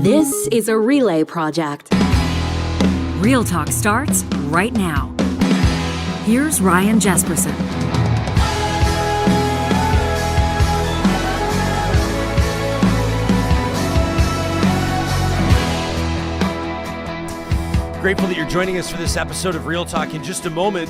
This is a relay project. Real Talk starts right now. Here's Ryan Jesperson. Grateful that you're joining us for this episode of Real Talk. In just a moment,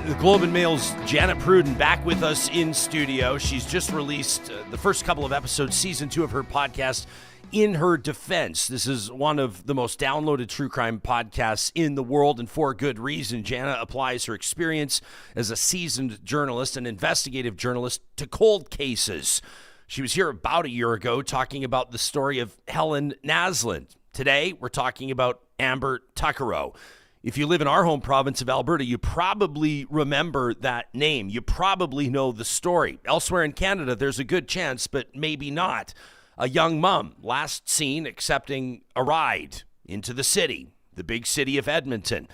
the Globe and Mail's Jana Pruden back with us in studio. She's just released the first couple of episodes, season 2 of her podcast, In Her Defense. This is one of the most downloaded true crime podcasts in the world, and for good reason. Jana applies her experience as a seasoned journalist, an investigative journalist, to cold cases. She was here about a year ago talking about the story of Helen Naslund. Today, we're talking about Amber Tuccaro. If you live in our home province of Alberta, you probably remember that name. You probably know the story. Elsewhere in Canada, there's a good chance, but maybe not. A young mom, last seen accepting a ride into the city, the big city of Edmonton.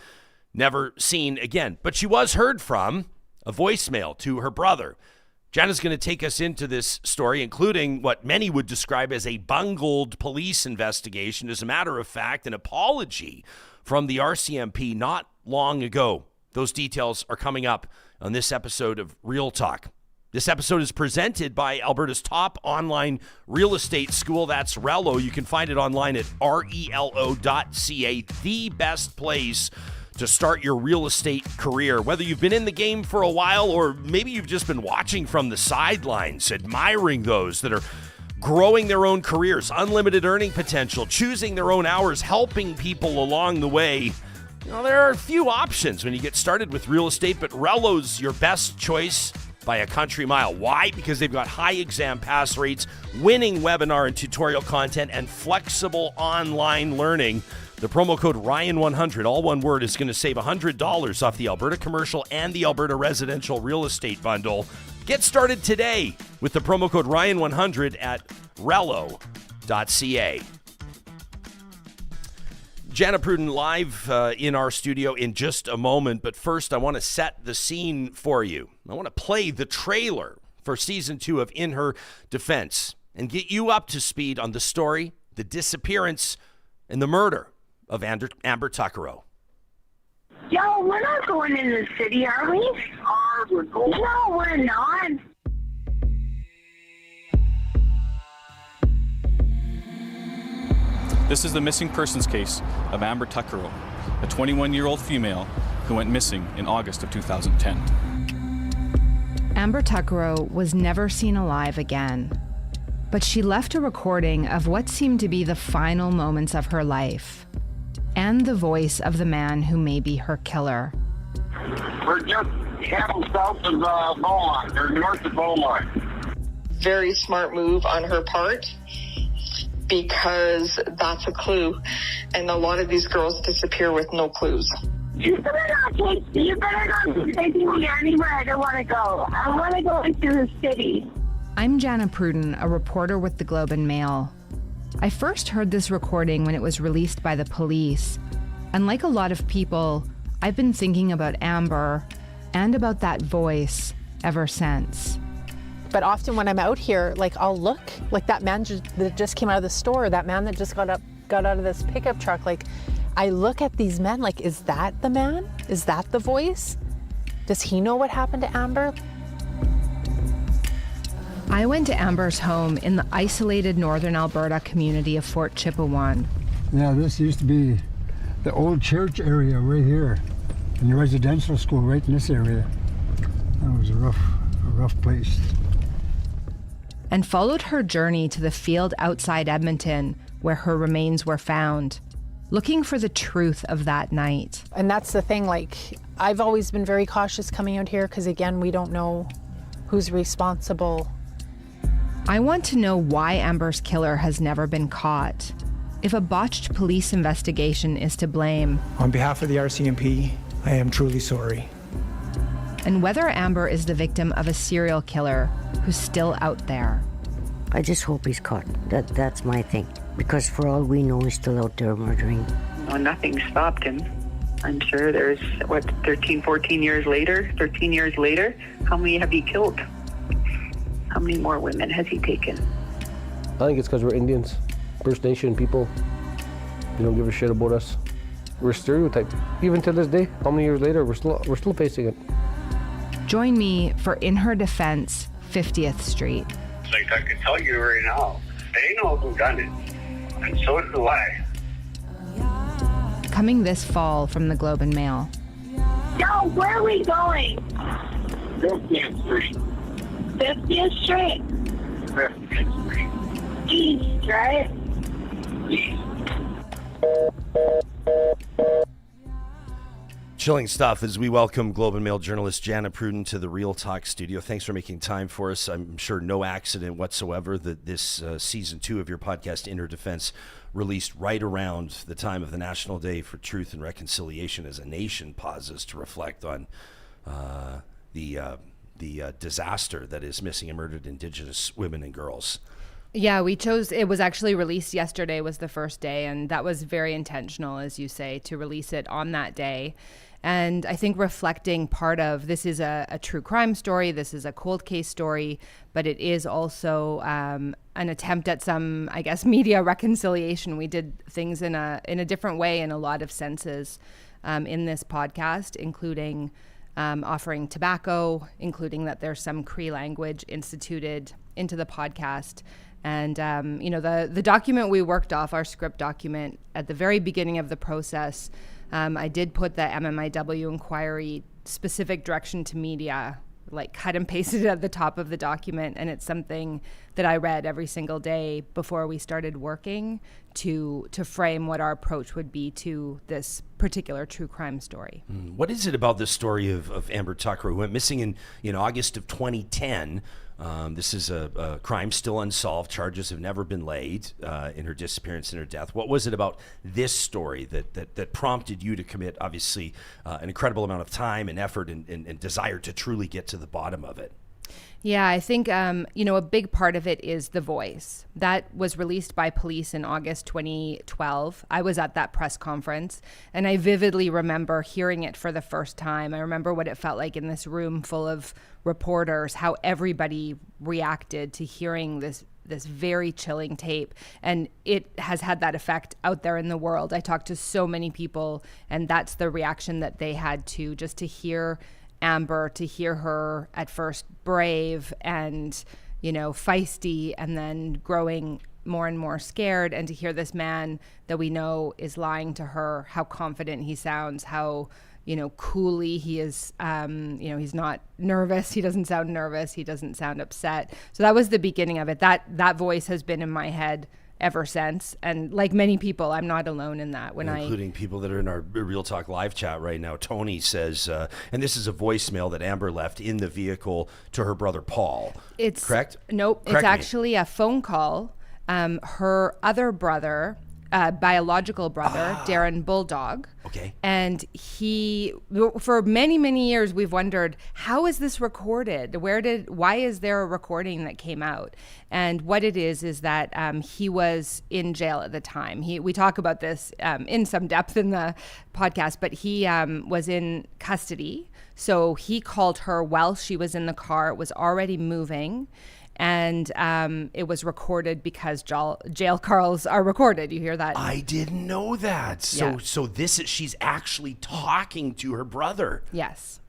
Never seen again, but she was heard from. A voicemail to her brother. Jana's going to take us into this story, including what many would describe as a bungled police investigation. As a matter of fact, an apology from the RCMP not long ago. Those details are coming up on this episode of Real Talk. This episode is presented by Alberta's top online real estate school. That's Relo. You can find it online at relo.ca, the best place to start your real estate career. Whether you've been in the game for a while or maybe you've just been watching from the sidelines, admiring those that are growing their own careers, unlimited earning potential, choosing their own hours, helping people along the way. You know, there are a few options when you get started with real estate, but Relo's your best choice by a country mile. Why? Because they've got high exam pass rates, winning webinar and tutorial content, and flexible online learning. The promo code Ryan100, all one word, is going to save $100 off the Alberta Commercial and the Alberta Residential Real Estate Bundle. Get started today with the promo code Ryan100 at relo.ca. Jana Pruden live in our studio in just a moment, but first I want to set the scene for you. I want to play the trailer for season 2 of In Her Defense and get you up to speed on the story, the disappearance, and the murder of Amber Tuccaro. Yo, we're not going in the city, are we? We're going. No, we're not. This is the missing persons case of Amber Tuccaro, a 21-year-old female who went missing in August of 2010. Amber Tuccaro was never seen alive again, but she left a recording of what seemed to be the final moments of her life, and the voice of the man who may be her killer. We're just heading south of Beaumont, or north of Beaumont. Very smart move on her part, because that's a clue, and a lot of these girls disappear with no clues. You better not take me anywhere I don't want to go. I want to go into the city. I'm Jana Pruden, a reporter with the Globe and Mail. I first heard this recording when it was released by the police, and like a lot of people, I've been thinking about Amber and about that voice ever since. But often when I'm out here, like I'll look, like that man that just came out of the store, that man that just got out of this pickup truck, like I look at these men like, is that the man? Is that the voice? Does he know what happened to Amber? I went to Amber's home in the isolated northern Alberta community of Fort Chipewyan. Yeah, this used to be the old church area right here, and the residential school right in this area. That was a rough place. And followed her journey to the field outside Edmonton where her remains were found, looking for the truth of that night. And that's the thing, like I've always been very cautious coming out here because again, we don't know who's responsible. I want to know why Amber's killer has never been caught. If a botched police investigation is to blame. On behalf of the RCMP, I am truly sorry. And whether Amber is the victim of a serial killer who's still out there. I just hope he's caught. That's my thing. Because for all we know, he's still out there murdering. Well, nothing stopped him. I'm sure there's, 13 years later, how many have he killed? How many more women has he taken? I think it's because we're Indians. First Nation people, they don't give a shit about us. We're stereotyped. Even to this day, how many years later, we're still facing it. Join me for In Her Defense, 50th Street. Like I can tell you right now, they know who done it, and so do I. Coming this fall from the Globe and Mail. Yo, where are we going? 50th Street. 50th Street? 50th Street. East, right? East. Chilling stuff as we welcome Globe and Mail journalist Jana Pruden to the Real Talk studio. Thanks for making time for us. I'm sure no accident whatsoever that this season 2 of your podcast, In Her Defense, released right around the time of the National Day for Truth and Reconciliation as a nation pauses to reflect on the disaster that is missing and murdered Indigenous women and girls. Yeah, we chose, it was actually released yesterday was the first day, and that was very intentional, as you say, to release it on that day. And I think reflecting part of, this is a true crime story, this is a cold case story, but it is also an attempt at some, I guess, media reconciliation. We did things in a different way in a lot of senses in this podcast, including offering tobacco, including that there's some Cree language instituted into the podcast. And, the document we worked off, our script document, at the very beginning of the process, I did put the MMIW inquiry specific direction to media, like cut and pasted it at the top of the document. And it's something that I read every single day before we started working to frame what our approach would be to this particular true crime story. What is it about this story of Amber Tuccaro, who went missing in August of 2010? This is a crime still unsolved. Charges have never been laid in her disappearance and her death. What was it about this story that prompted you to commit, obviously, an incredible amount of time and effort and desire to truly get to the bottom of it? Yeah, I think, a big part of it is the voice. That was released by police in August 2012. I was at that press conference, and I vividly remember hearing it for the first time. I remember what it felt like in this room full of reporters, how everybody reacted to hearing this very chilling tape. And it has had that effect out there in the world. I talked to so many people, and that's the reaction that they had to just to hear Amber, to hear her at first brave and, feisty, and then growing more and more scared, and to hear this man that we know is lying to her, how confident he sounds, how, coolly he is, he's not nervous. He doesn't sound nervous. He doesn't sound upset. So that was the beginning of it. That voice has been in my head ever since. And like many people, I'm not alone in that. Including people that are in our Real Talk live chat right now. Tony says, and this is a voicemail that Amber left in the vehicle to her brother Paul. It's correct? Nope. Correct it's actually a phone call. Her other brother, biological brother, Darren Bulldog. Okay. And for many, many years, we've wondered, how is this recorded? Why is there a recording that came out? And what it is that he was in jail at the time. We talk about this in some depth in the podcast, but he was in custody. So he called her while she was in the car. It was already moving. And it was recorded because jail calls are recorded. You hear that? I didn't know that. So she's actually talking to her brother. Yes.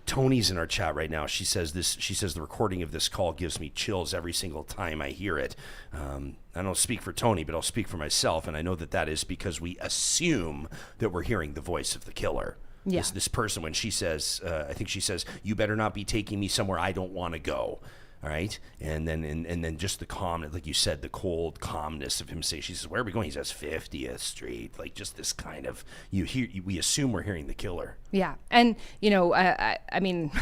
Tony's in our chat right now. She says the recording of this call gives me chills every single time I hear it. I don't speak for Tony, but I'll speak for myself, and I know that is because we assume that we're hearing the voice of the killer. Yeah. This person, when she says, I think she says, "You better not be taking me somewhere I don't want to go." All right, and then just the calm, like you said, the cold calmness of him saying, she says, "Where are we going?" He says, 50th Street. Like just this kind of, we assume we're hearing the killer. Yeah, and I mean,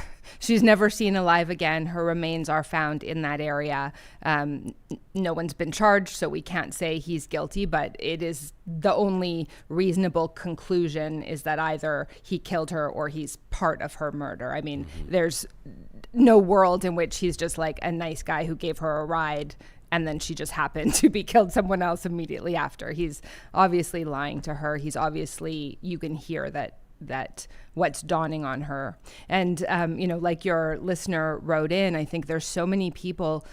she's never seen alive again. Her remains are found in that area. No one's been charged, so we can't say he's guilty. But it is the only reasonable conclusion is that either he killed her or he's part of her murder. I mean, there's no world in which he's just like a nice guy who gave her a ride and then she just happened to be killed someone else immediately after. He's obviously lying to her. He's obviously, you can hear that what's dawning on her. And, like your listener wrote in, I think there's so many people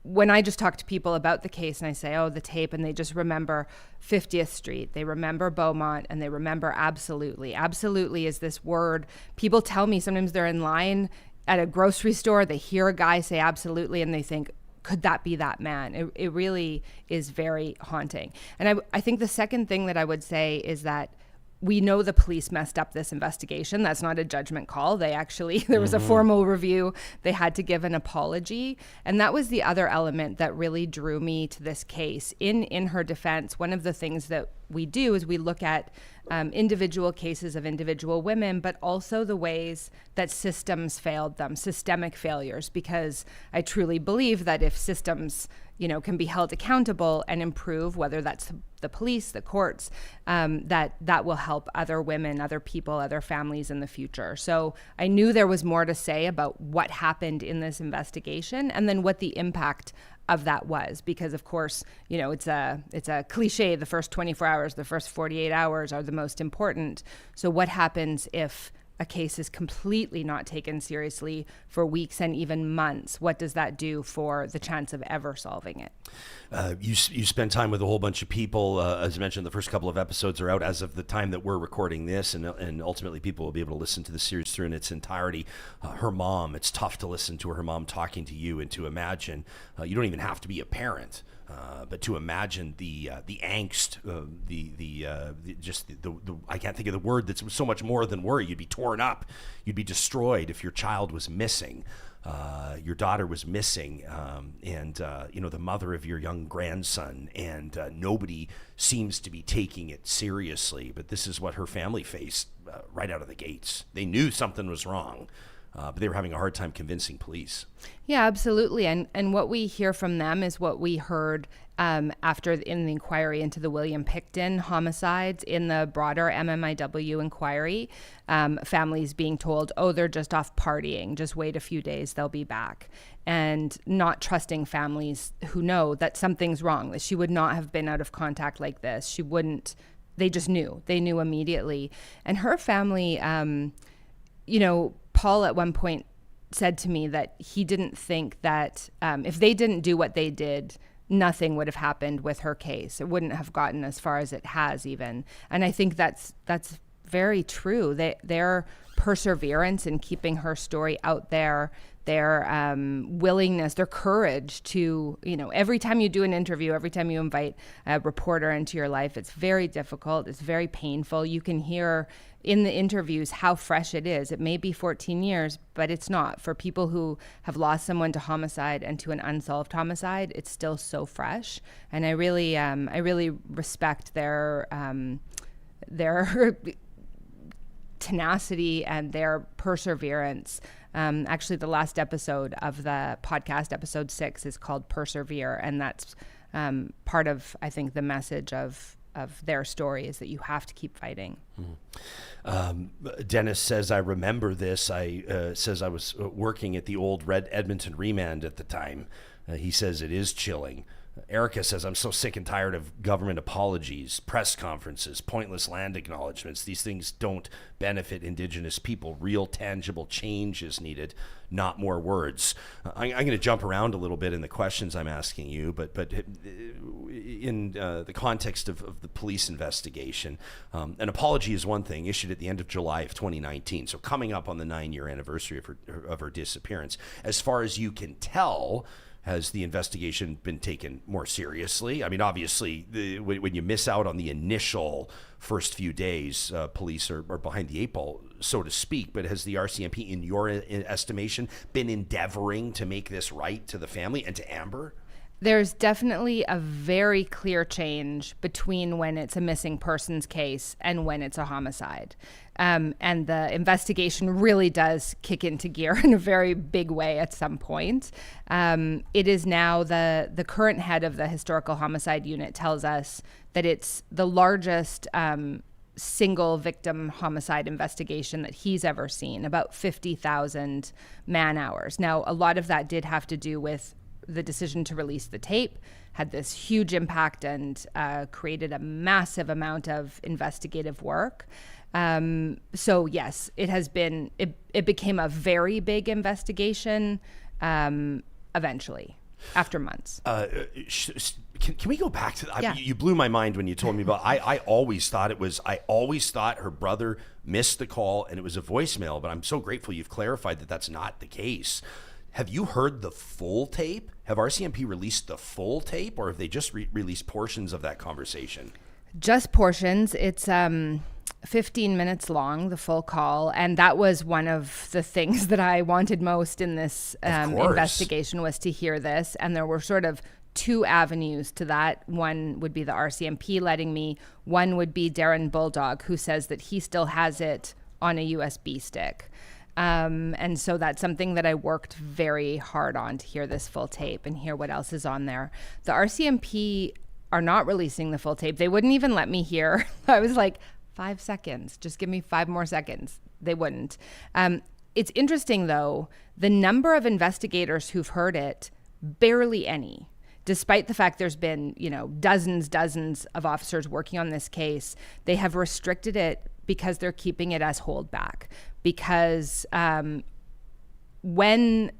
when I just talk to people about the case and I say, oh, the tape, and they just remember 50th Street, they remember Beaumont, and they remember absolutely. Absolutely is this word. People tell me sometimes they're in line at a grocery store, they hear a guy say absolutely, and they think, could that be that man? It really is very haunting. And I think the second thing that I would say is that we know the police messed up this investigation. That's not a judgment call. They actually, there was a formal review. They had to give an apology. And that was the other element that really drew me to this case. In her defense, one of the things that we do is we look at individual cases of individual women, but also the ways that systems failed them, systemic failures, because I truly believe that if systems, can be held accountable and improve, whether that's the police, the courts, that will help other women, other people, other families in the future. So I knew there was more to say about what happened in this investigation and then what the impact of that was, because of course, it's a cliche, the first 24 hours, the first 48 hours are the most important. So what happens if a case is completely not taken seriously for weeks and even months? What does that do for the chance of ever solving it? You spend time with a whole bunch of people. As I mentioned, the first couple of episodes are out as of the time that we're recording this, and ultimately people will be able to listen to the series through in its entirety. Her mom, it's tough to listen to her mom talking to you and to imagine. You don't even have to be a parent. But to imagine the angst, I can't think of the word that's so much more than worry. You'd be torn up. You'd be destroyed if your child was missing. Your daughter was missing, and the mother of your young grandson, and nobody seems to be taking it seriously. But this is what her family faced right out of the gates. They knew something was wrong. But they were having a hard time convincing police. Yeah, absolutely. And what we hear from them is what we heard after in the inquiry into the William Pickton homicides, in the broader MMIW inquiry, families being told, oh, they're just off partying, just wait a few days, they'll be back. And not trusting families who know that something's wrong, that she would not have been out of contact like this. She wouldn't, they just knew. They knew immediately. And her family, Paul at one point said to me that he didn't think that if they didn't do what they did, nothing would have happened with her case. It wouldn't have gotten as far as it has even. And I think that's very true. Their perseverance in keeping her story out there, their willingness, their courage to, every time you do an interview, every time you invite a reporter into your life, it's very difficult. It's very painful. You can hear in the interviews how fresh it is. It may be 14 years, but it's not. For people who have lost someone to homicide and to an unsolved homicide, it's still so fresh. And I really respect their tenacity and their perseverance. Actually, the last episode of the podcast, episode 6, is called Persevere. And that's part of, I think, the message of their story is that you have to keep fighting. Dennis says, I remember this. Says I was working at the old Red Edmonton remand at the time. He says it is chilling. Erica says, I'm so sick and tired of government apologies, press conferences, pointless land acknowledgements. These things don't benefit Indigenous people. Real tangible change is needed, not more words. I'm going to jump around a little bit in the questions I'm asking you, but in the context of the police investigation, an apology is one thing, issued at the end of July of 2019, so coming up on the 9-year anniversary of her disappearance. As far as you can tell, has the investigation been taken more seriously? I mean, obviously, when you miss out on the initial first few days, police are behind the 8 ball, so to speak. But has the RCMP, in your estimation, been endeavoring to make this right to the family and to Amber? There's definitely a very clear change between when it's a missing persons case and when it's a homicide. And the investigation really does kick into gear in a very big way at some point. It is now the current head of the historical homicide unit tells us that it's the largest single victim homicide investigation that he's ever seen, about 50,000 man hours. Now, a lot of that did have to do with the decision to release the tape, had this huge impact and created a massive amount of investigative work. So yes, it has been, it became a very big investigation eventually. After months. Can we go back to that? Yeah. You blew my mind when you told me about. I always thought her brother missed the call and it was a voicemail. But I'm so grateful you've clarified that that's not the case. Have you heard the full tape? Have RCMP released the full tape, or have they just released portions of that conversation? Just portions. It's 15 minutes long, the full call. And that was one of the things that I wanted most in this investigation, was to hear this. And there were sort of two avenues to that. One would be the RCMP letting me. One would be Darren Bulldog, who says that he still has it on a USB stick. And so that's something that I worked very hard on, to hear this full tape and hear what else is on there. The RCMP are not releasing the full tape. They wouldn't even let me hear. I was like, 5 seconds, just give me 5 more seconds. They wouldn't. It's interesting though, the number of investigators who've heard it, barely any. Despite the fact there's been, dozens of officers working on this case, they have restricted it because they're keeping it as holdback. Because when,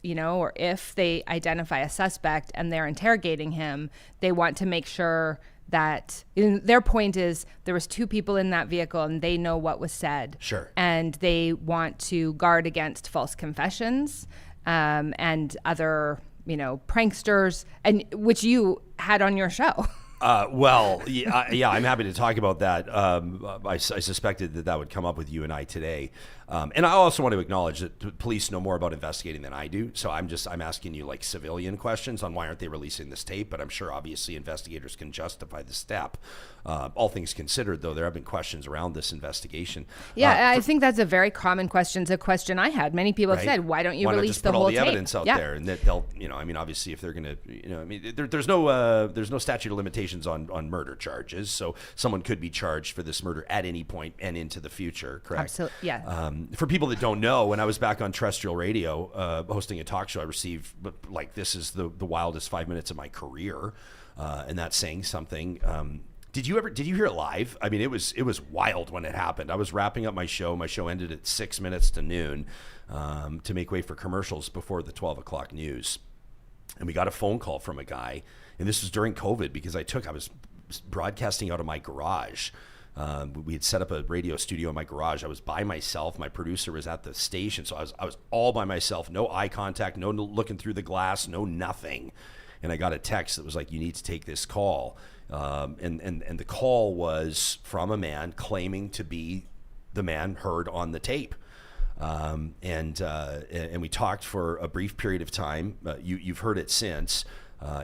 or if they identify a suspect and they're interrogating him, they want to make sure that their point is there was 2 people in that vehicle and they know what was said. Sure. And they want to guard against false confessions and other, pranksters, and which you had on your show. I'm happy to talk about that. I suspected that would come up with you and I today. And I also want to acknowledge that the police know more about investigating than I do. So I'm asking you like civilian questions on why aren't they releasing this tape? But I'm sure obviously investigators can justify the step. All things considered, though, there have been questions around this investigation. Yeah, I think that's a very common question. It's a question I had. Many people have said, why don't you release the whole tape? Why not just put all the evidence out there? And that they'll, obviously if they're going to, there's no statute of limitations on murder charges. So someone could be charged for this murder at any point and into the future, correct? Absolutely, yeah. For people that don't know, when I was back on terrestrial radio hosting a talk show, I received, this is the wildest 5 minutes of my career, and that's saying something. Did you hear it live? I mean, it was wild when it happened. I was wrapping up my show. My show ended at 6 minutes to noon to make way for commercials before the 12 o'clock news. And we got a phone call from a guy, and this was during COVID because I was broadcasting out of my garage. We had set up a radio studio in my garage. I was by myself. My producer was at the station, so I was all by myself. No eye contact, no looking through the glass, no nothing. And I got a text that was like, "You need to take this call." And the call was from a man claiming to be the man heard on the tape. And we talked for a brief period of time. You've heard it since.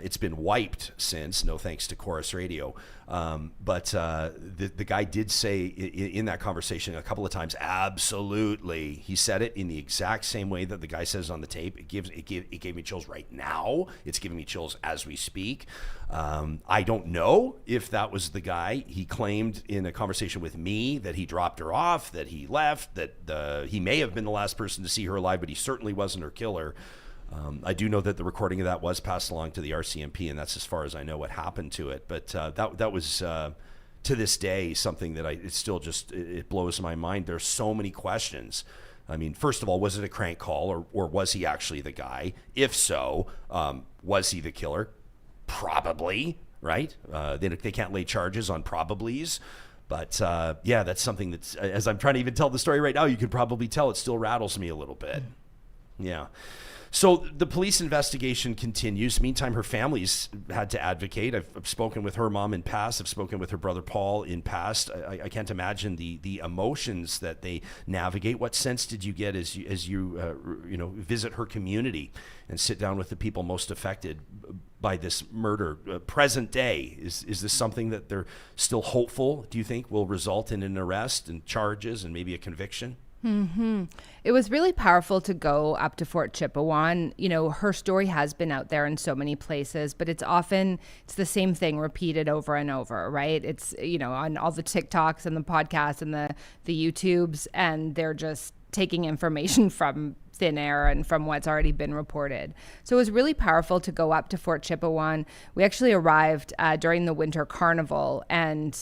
It's been wiped since, no thanks to Chorus Radio. But the guy did say in that conversation a couple of times, absolutely. He said it in the exact same way that the guy says on the tape. It gave me chills right now. It's giving me chills as we speak. I don't know if that was the guy. He claimed in a conversation with me that he dropped her off, that he left, that he may have been the last person to see her alive, but he certainly wasn't her killer. I do know that the recording of that was passed along to the RCMP, and that's as far as I know what happened to it. But that was, to this day, something that it blows my mind. There's so many questions. I mean, first of all, was it a crank call, or was he actually the guy? If so, was he the killer? Probably, right? They can't lay charges on probablys. But that's something that's, as I'm trying to even tell the story right now, you could probably tell it still rattles me a little bit. Yeah. So the police investigation continues. Meantime, her family's had to advocate. I've spoken with her mom in past. I've spoken with her brother Paul in past. I can't imagine the emotions that they navigate. What sense did you get as you visit her community and sit down with the people most affected by this murder? Present day, is this something that they're still hopeful, do you think, will result in an arrest and charges and maybe a conviction? Mm-hmm. It was really powerful to go up to Fort Chipewyan. Her story has been out there in so many places, but it's the same thing repeated over and over, right? It's, on all the TikToks and the podcasts and the YouTubes, and they're just taking information from thin air and from what's already been reported. So it was really powerful to go up to Fort Chipewyan. We actually arrived during the winter carnival, and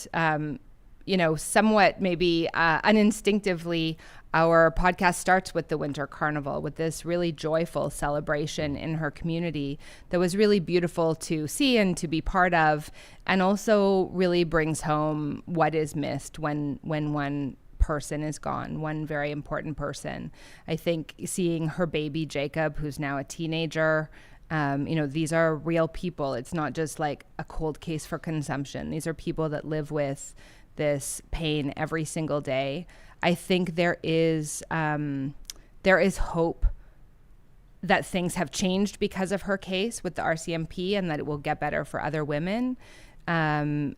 somewhat maybe uninstinctively, Our podcast starts with the Winter Carnival, with this really joyful celebration in her community that was really beautiful to see and to be part of, and also really brings home what is missed when one person is gone, one very important person. I think seeing her baby Jacob, who's now a teenager, these are real people. It's not just like a cold case for consumption. These are people that live with this pain every single day. I think there is hope that things have changed because of her case with the RCMP, and that it will get better for other women and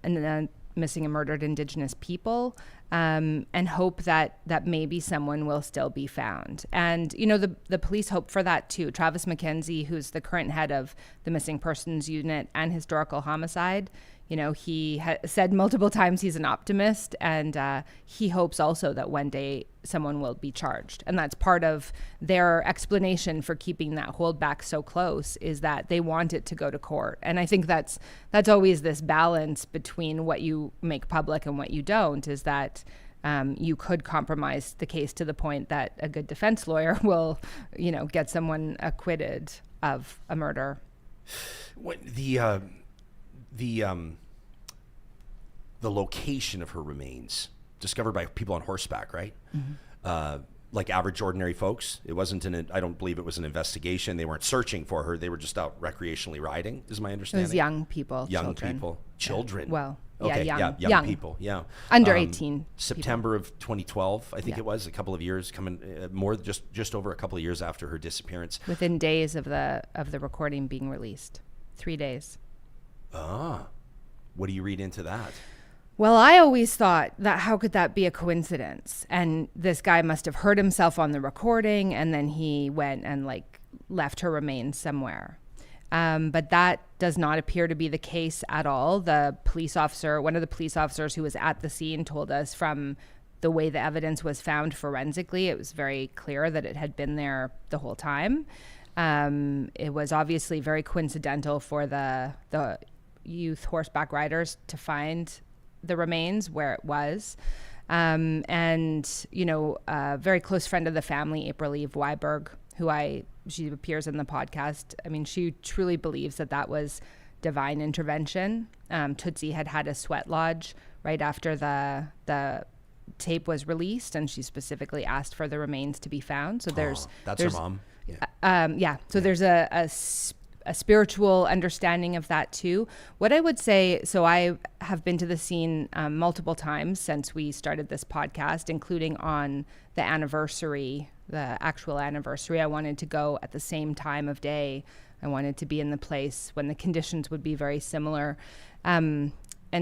missing and murdered Indigenous people, and hope that maybe someone will still be found. And, the police hope for that too. Travis McKenzie, who's the current head of the Missing Persons Unit and Historical Homicide, he said multiple times he's an optimist, and he hopes also that one day someone will be charged. And that's part of their explanation for keeping that hold back so close, is that they want it to go to court. And I think that's always this balance between what you make public and what you don't, is that you could compromise the case to the point that a good defense lawyer will, get someone acquitted of a murder. The location of her remains discovered by people on horseback, right? Mm-hmm. Like average, ordinary folks. It wasn't I don't believe it was an investigation. They weren't searching for her. They were just out recreationally riding, is my understanding. It was young people. Children. Yeah. Well, okay, young people. Yeah. Under 18. September of 2012, I think it was, a couple of years just over a couple of years after her disappearance. Within days of the recording being released. 3 days. What do you read into that? Well, I always thought that how could that be a coincidence? And this guy must have hurt himself on the recording, and then he went and left her remains somewhere. But that does not appear to be the case at all. One of the police officers who was at the scene told us, from the way the evidence was found forensically, it was very clear that it had been there the whole time. It was obviously very coincidental for the youth horseback riders to find the remains where it was. A very close friend of the family, April Eve Weiberg, she appears in the podcast. I mean, she truly believes that was divine intervention. Tootsie had a sweat lodge right after the tape was released, and she specifically asked for the remains to be found. So there's her mom. There's a spiritual understanding of that too. What I would say, so I have been to the scene multiple times since we started this podcast, including on the actual anniversary. I wanted to go at the same time of day. I wanted to be in the place when the conditions would be very similar. And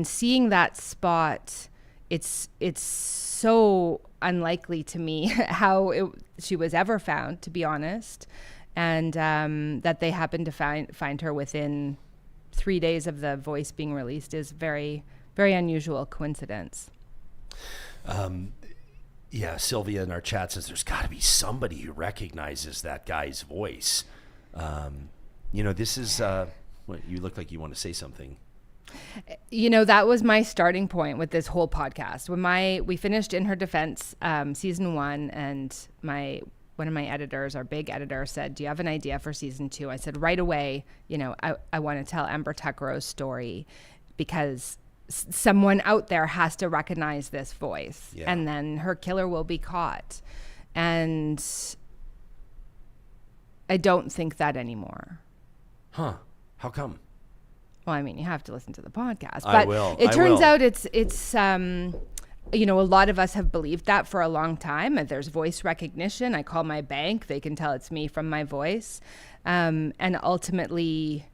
seeing that spot, it's so unlikely to me how she was ever found, to be honest. And that they happened to find her within 3 days of the voice being released is very, very unusual coincidence. Sylvia in our chat says there's got to be somebody who recognizes that guy's voice. This is you look like you want to say something. That was my starting point with this whole podcast. When we finished In Her Defense season 1, and one of my editors, our big editor, said, "Do you have an idea for season 2?" I said, right away, I want to tell Amber Tuccaro's story, because someone out there has to recognize this voice, and then her killer will be caught. And I don't think that anymore. Huh? How come? Well, I mean, you have to listen to the podcast. But I will. It turns out it's a lot of us have believed that for a long time. There's voice recognition. I call my bank. They can tell it's me from my voice. And ultimately,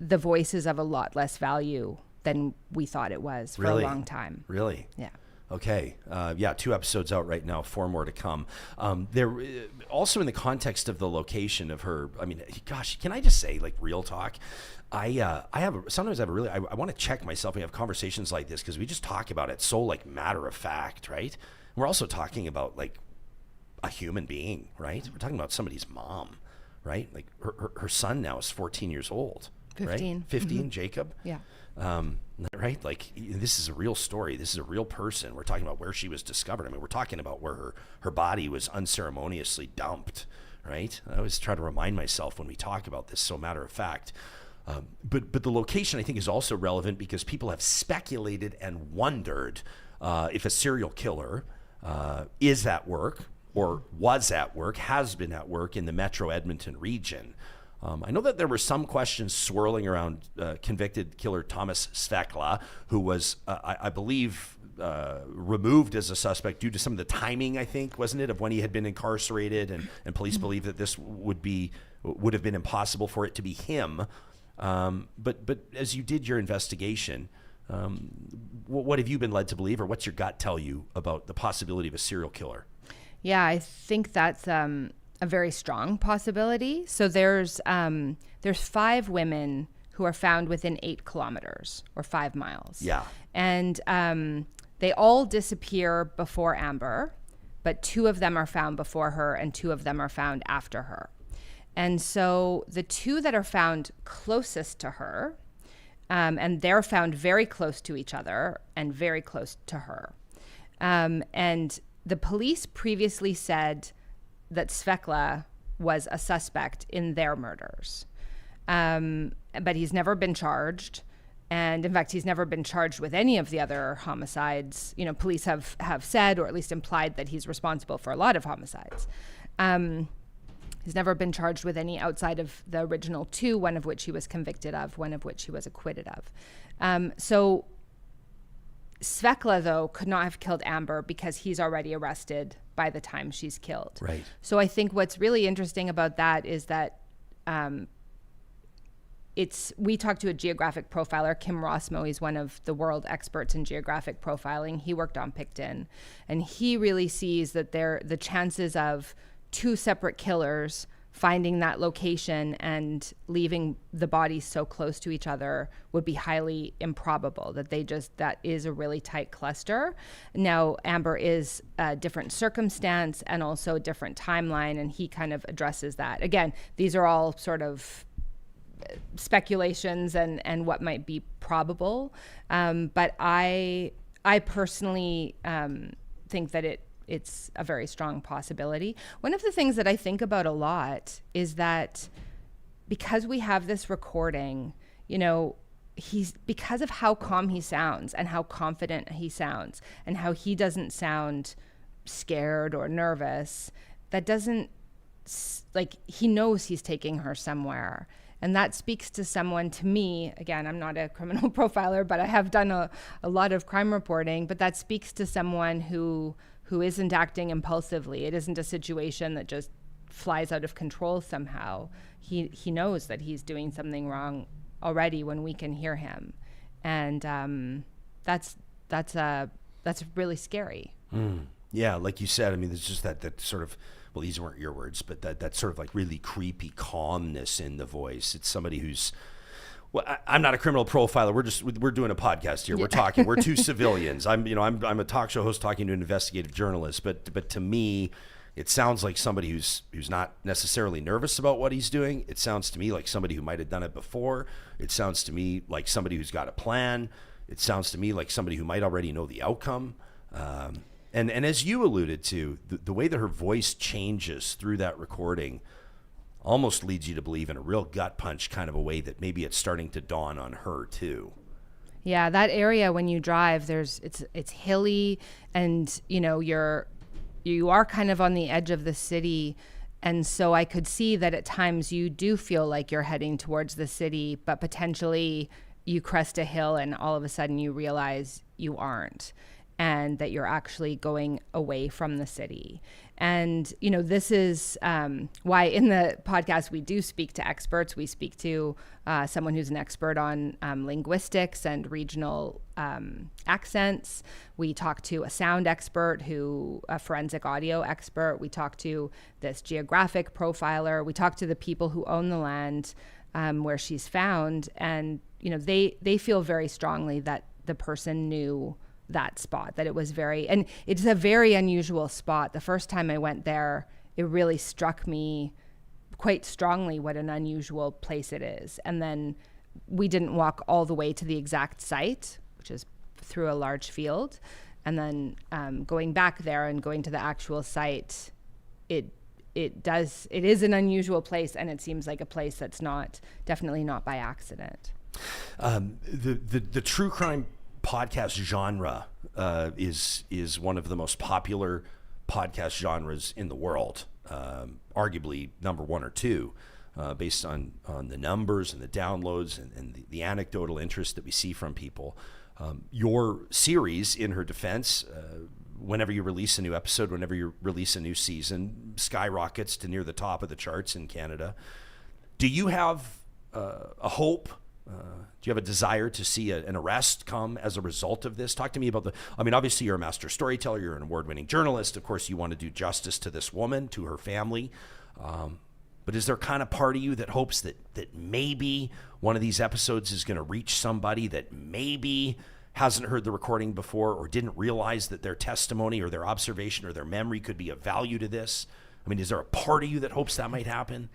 the voice is of a lot less value than we thought it was for a long time. Really? Yeah. Okay. 2 episodes out right now, 4 more to come. There also, in the context of the location of her, I mean, gosh, can I just say, real talk? I want to check myself when we have conversations like this, because we just talk about it so matter of fact, right? We're also talking about a human being, right? We're talking about somebody's mom, right? Her son now is 14 years old. 15. Right? 15, Mm-hmm. Jacob. Yeah. Right? Like, this is a real story. This is a real person. We're talking about where she was discovered. I mean, we're talking about where her body was unceremoniously dumped, right? I always try to remind myself when we talk about this, so matter of fact. But the location, I think, is also relevant because people have speculated and wondered if a serial killer is at work or was at work, has been at work in the Metro Edmonton region. I know that there were some questions swirling around convicted killer Thomas Svekla, who was, I believe, removed as a suspect due to some of the timing, I think, wasn't it, of when he had been incarcerated, and police believe that this would have been impossible for it to be him. But as you did your investigation, what have you been led to believe, or what's your gut tell you about the possibility of a serial killer? Yeah, I think that's a very strong possibility. So there's 5 women who are found within 8 kilometers or 5 miles. Yeah. And they all disappear before Amber, but 2 of them are found before her and 2 of them are found after her. And so the 2 that are found closest to her, and they're found very close to each other and very close to her. And the police previously said that Svekla was a suspect in their murders. But he's never been charged. And in fact, he's never been charged with any of the other homicides. You know, police have said, or at least implied, that he's responsible for a lot of homicides. He's never been charged with any outside of the original 2, one of which he was convicted of, one of which he was acquitted of. So Svekla, though, could not have killed Amber because he's already arrested by the time she's killed. Right. So I think what's really interesting about that is that we talked to a geographic profiler, Kim Rossmo. He's one of the world experts in geographic profiling. He worked on Picton, and he really sees that the chances of 2 separate killers finding that location and leaving the bodies so close to each other would be highly improbable, that is a really tight cluster. Now, Amber is a different circumstance and also a different timeline, and he kind of addresses that. Again, these are all sort of speculations and what might be probable. But I personally think that it's a very strong possibility. One of the things that I think about a lot is that because we have this recording, you know, because of how calm he sounds and how confident he sounds and how he doesn't sound scared or nervous, that doesn't, like, he knows he's taking her somewhere. And that speaks to someone, to me, again, I'm not a criminal profiler, but I have done a lot of crime reporting, but that speaks to someone who isn't acting impulsively. It isn't a situation that just flies out of control somehow. He knows that he's doing something wrong already when we can hear him. And that's really scary. Yeah, like you said, I mean, there's just that sort of, well, these weren't your words, but that sort of like really creepy calmness in the voice. It's somebody who's, well, I'm not a criminal profiler. We're doing a podcast here. Yeah. We're talking. We're 2 civilians. I'm a talk show host talking to an investigative journalist. But to me, it sounds like somebody who's not necessarily nervous about what he's doing. It sounds to me like somebody who might have done it before. It sounds to me like somebody who's got a plan. It sounds to me like somebody who might already know the outcome. And as you alluded to, the way that her voice changes through that recording almost leads you to believe in a real gut punch kind of a way that maybe it's starting to dawn on her too. Yeah, that area when you drive, it's hilly, and you know you are kind of on the edge of the city, and so I could see that at times you do feel like you're heading towards the city, but potentially you crest a hill and all of a sudden you realize you aren't, and that you're actually going away from the city. And, you know, this is why in the podcast we do speak to experts. We speak to someone who's an expert on linguistics and regional accents. We talk to a sound expert, a forensic audio expert. We talk to this geographic profiler. We talk to the people who own the land where she's found. And, you know, they feel very strongly that the person knew that spot, that it was and it's a very unusual spot. The first time I went there, it really struck me quite strongly what an unusual place it is. And then we didn't walk all the way to the exact site, which is through a large field. And then going back there and going to the actual site, it is an unusual place, and it seems like a place that's definitely not by accident. The true crime podcast genre is one of the most popular podcast genres in the world, arguably number 1 or 2, based on the numbers and the downloads and the anecdotal interest that we see from people. Your series, in her defense, whenever you release a new episode, whenever you release a new season, skyrockets to near the top of the charts in Canada. Do you have a hope? Do you have a desire to see an arrest come as a result of this? Talk to me about obviously you're a master storyteller, you're an award-winning journalist. Of course, you want to do justice to this woman, to her family. But is there kind of part of you that hopes that maybe one of these episodes is going to reach somebody that maybe hasn't heard the recording before or didn't realize that their testimony or their observation or their memory could be of value to this? I mean, is there a part of you that hopes that might happen?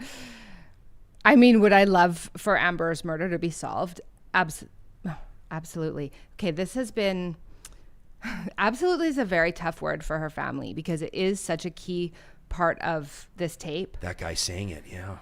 I mean, would I love for Amber's murder to be solved? Absolutely. Okay, this has been... Absolutely is a very tough word for her family because it is such a key part of this tape. That guy saying it, yeah.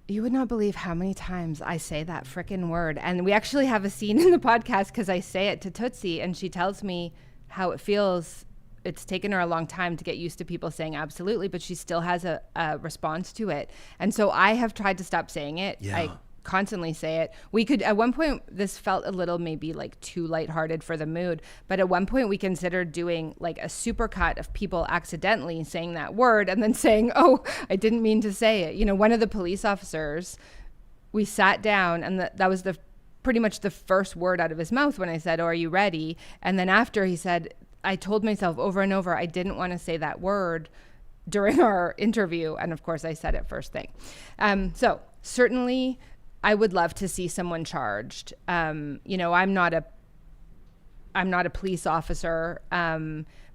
You would not believe how many times I say that frickin' word. And we actually have a scene in the podcast because I say it to Tootsie and she tells me how it feels. It's taken her a long time to get used to people saying absolutely, but she still has a response to it. And so I have tried to stop saying it. Yeah. I constantly say it. We could, at one point, this felt a little maybe like too lighthearted for the mood, but at one point we considered doing like a supercut of people accidentally saying that word and then saying, oh, I didn't mean to say it. You know, one of the police officers, we sat down and that was pretty much the first word out of his mouth when I said, oh, are you ready? And then after he said, I told myself over and over, I didn't want to say that word during our interview. And of course I said it first thing. So certainly I would love to see someone charged. You know, I'm not a police officer,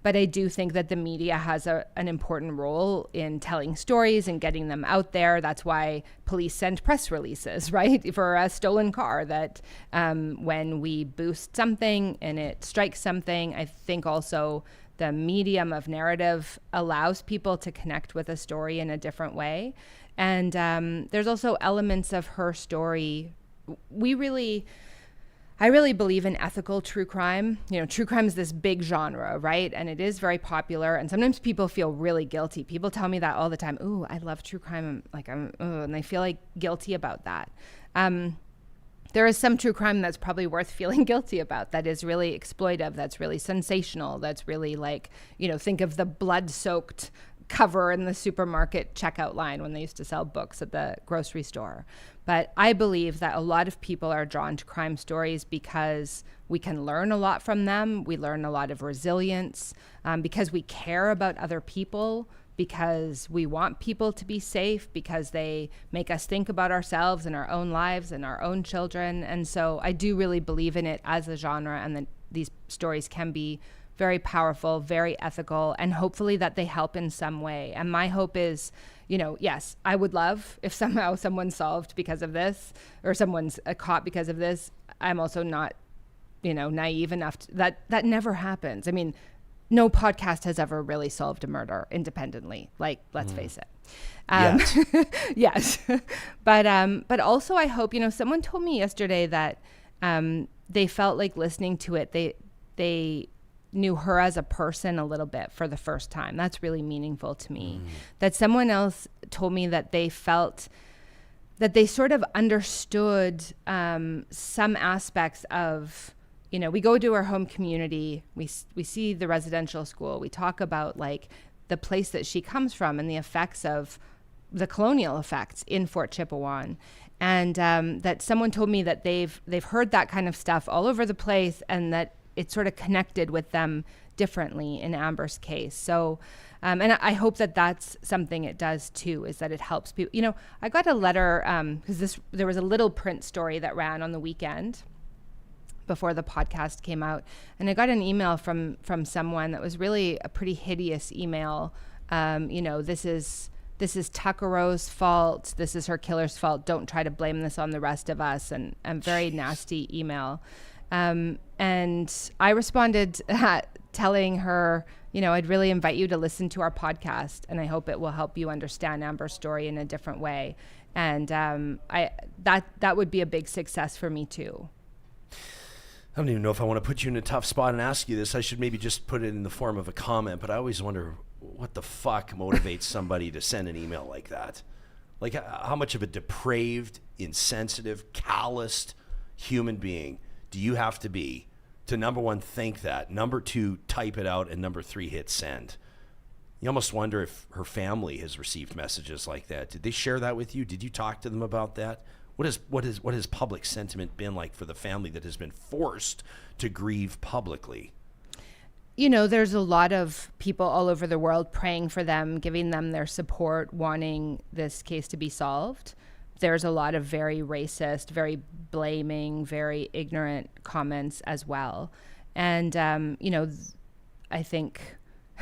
but I do think that the media has an important role in telling stories and getting them out there. That's why police send press releases, right? For a stolen car, that when we boost something and it strikes something, I think also the medium of narrative allows people to connect with a story in a different way. And there's also elements of her story. I really believe in ethical true crime. You know, true crime is this big genre, right? And it is very popular. And sometimes people feel really guilty. People tell me that all the time. Ooh, I love true crime. And they feel like guilty about that. There is some true crime that's probably worth feeling guilty about, that is really exploitive, that's really sensational, that's really like, you know, think of the blood-soaked cover in the supermarket checkout line when they used to sell books at the grocery store. But I believe that a lot of people are drawn to crime stories because we can learn a lot from them. We learn a lot of resilience because we care about other people, because we want people to be safe, because they make us think about ourselves and our own lives and our own children. And so I do really believe in it as a genre, and that these stories can be very powerful, very ethical, and hopefully that they help in some way. And my hope is, you know, yes, I would love if somehow someone's solved because of this, or someone's caught because of this. I'm also not, you know, naive enough that never happens. I mean, no podcast has ever really solved a murder independently. Like, let's face it. Yes. But also I hope, you know, someone told me yesterday that they felt like listening to it, they knew her as a person a little bit for the first time. That's really meaningful to me. That someone else told me that they felt that they sort of understood some aspects of, you know, we go to our home community, we see the residential school, we talk about like the place that she comes from and the effects of the colonial effects in Fort Chipewyan. And that someone told me that they've heard that kind of stuff all over the place, and that it sort of connected with them differently in Amber's case. So, and I hope that that's something it does too, is that it helps people. You know, I got a letter, because there was a little print story that ran on the weekend before the podcast came out, and I got an email from someone that was really a pretty hideous email. You know, this is this is Tuccaro's fault. This is her killer's fault. Don't try to blame this on the rest of us. And very nasty email. And I responded telling her, I'd really invite you to listen to our podcast, and I hope it will help you understand Amber's story in a different way. And that would be a big success for me too. I don't even know if I want to put you in a tough spot and ask you this. I should maybe just put it in the form of a comment, but I always wonder what the fuck motivates somebody to send an email like that. Like, how much of a depraved, insensitive, calloused human being do you have to be to, number one, think that, number two, type it out, and number three, hit send? You almost wonder if her family has received messages like that. Did they share that with you? Did you talk to them about that? What has public sentiment been like for the family that has been forced to grieve publicly? There's a lot of people all over the world praying for them, giving them their support, wanting this case to be solved. There's a lot of very racist, very blaming, very ignorant comments as well. And, I think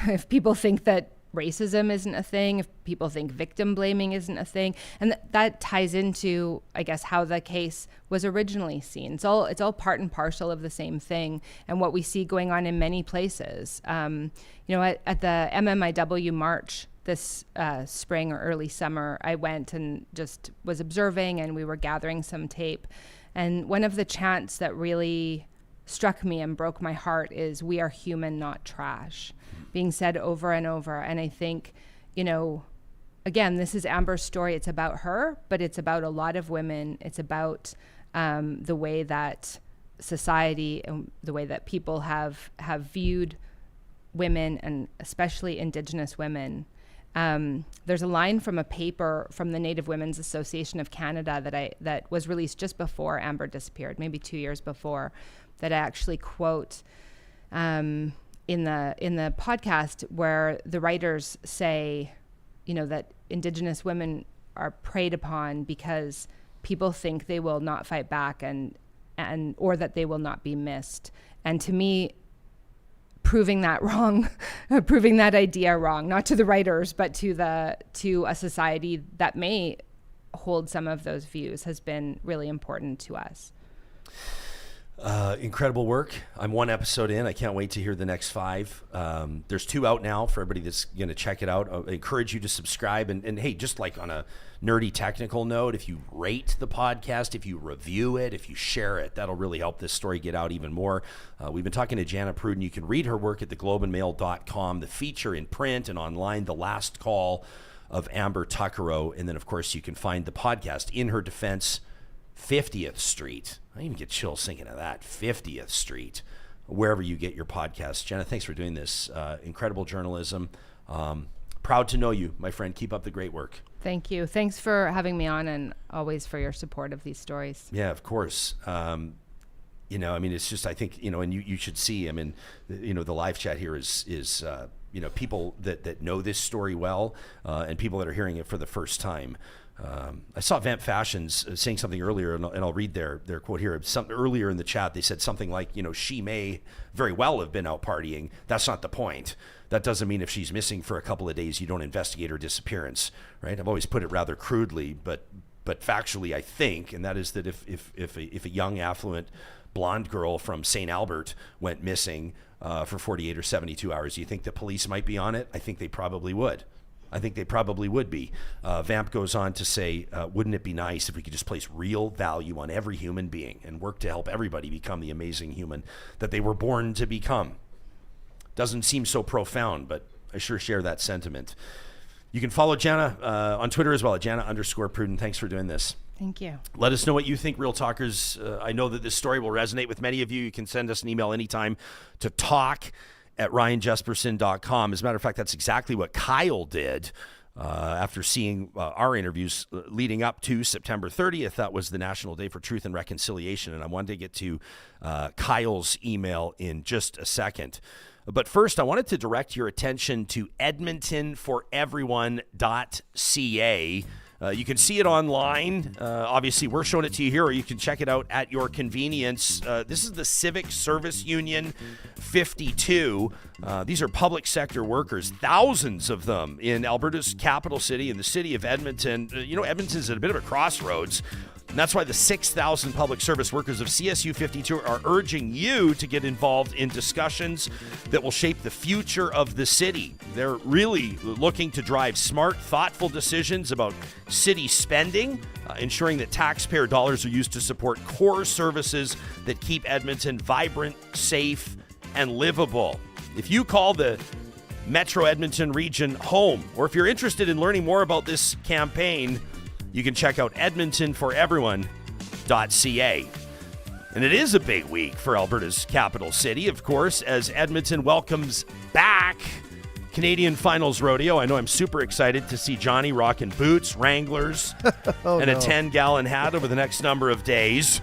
if people think that racism isn't a thing, if people think victim blaming isn't a thing, and that ties into, I guess, how the case was originally seen. It's all part and parcel of the same thing, and what we see going on in many places. At the MMIW march this spring or early summer, I went and just was observing, and we were gathering some tape. And one of the chants that really struck me and broke my heart is, "We are human, not trash," being said over and over. And I think, again, this is Amber's story. It's about her, but it's about a lot of women. It's about the way that society and the way that people have viewed women, and especially Indigenous women. There's a line from a paper from the Native Women's Association of Canada that was released just before Amber disappeared, maybe 2 years before, that I actually quote in the podcast, where the writers say, that Indigenous women are preyed upon because people think they will not fight back and or that they will not be missed. And to me, proving that wrong, proving that idea wrong, not to the writers, but to a society that may hold some of those views, has been really important to us. Incredible work. I'm one episode in. I can't wait to hear the next 5. There's 2 out now for everybody that's going to check it out. I encourage you to subscribe. And hey, just like on a nerdy technical note, if you rate the podcast, if you review it, if you share it, that'll really help this story get out even more. We've been talking to Jana Pruden. You can read her work at theglobeandmail.com, the feature in print and online, The Last Call of Amber Tuccaro. And then, of course, you can find the podcast, In Her Defense, 50th Street. I even get chills thinking of that. 50th Street, wherever you get your podcasts. Jana, thanks for doing this. Incredible journalism. Proud to know you, my friend. Keep up the great work. Thank you. Thanks for having me on, and always for your support of these stories. Yeah, of course. It's just, I think, and you should see, the live chat here is people that know this story well, and people that are hearing it for the first time. I saw Vamp Fashions saying something earlier, and I'll read their quote here. Earlier in the chat, they said something like, she may very well have been out partying. That's not the point. That doesn't mean if she's missing for a couple of days, you don't investigate her disappearance, right? I've always put it rather crudely, but factually, I think, and that is that if a young, affluent, blonde girl from St. Albert went missing for 48 or 72 hours, do you think the police might be on it? I think they probably would. be. Vamp goes on to say, wouldn't it be nice if we could just place real value on every human being and work to help everybody become the amazing human that they were born to become? Doesn't seem so profound, but I sure share that sentiment. You can follow Jana on Twitter as well, at Jana_Pruden. Thanks for doing this. Thank you. Let us know what you think, Real Talkers. I know that this story will resonate with many of you. You can send us an email anytime to talk@ryanjesperson.com. As a matter of fact, that's exactly what Kyle did after seeing our interviews leading up to September 30th. That was the National Day for Truth and Reconciliation, and I wanted to get to Kyle's email in just a second. But first, I wanted to direct your attention to EdmontonForEveryone.ca. You can see it online. Obviously, we're showing it to you here, or you can check it out at your convenience. This is the Civic Service Union 52. These are public sector workers, thousands of them in Alberta's capital city, in the city of Edmonton. Edmonton's at a bit of a crossroads. And that's why the 6,000 public service workers of CSU 52 are urging you to get involved in discussions that will shape the future of the city. They're really looking to drive smart, thoughtful decisions about city spending, ensuring that taxpayer dollars are used to support core services that keep Edmonton vibrant, safe, and livable. If you call the Metro Edmonton region home, or if you're interested in learning more about this campaign, you can check out edmontonforeveryone.ca. And it is a big week for Alberta's capital city, of course, as Edmonton welcomes back Canadian Finals Rodeo. I know I'm super excited to see Johnny rocking boots, Wranglers, a 10-gallon hat over the next number of days.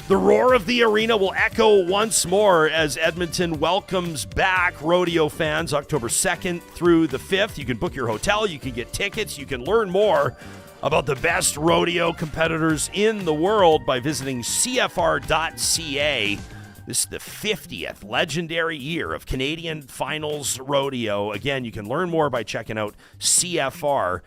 The roar of the arena will echo once more as Edmonton welcomes back rodeo fans October 2nd through the 5th. You can book your hotel, you can get tickets, you can learn more about the best rodeo competitors in the world by visiting CFR.ca. This is the 50th legendary year of Canadian Finals Rodeo. Again, you can learn more by checking out CFR.ca.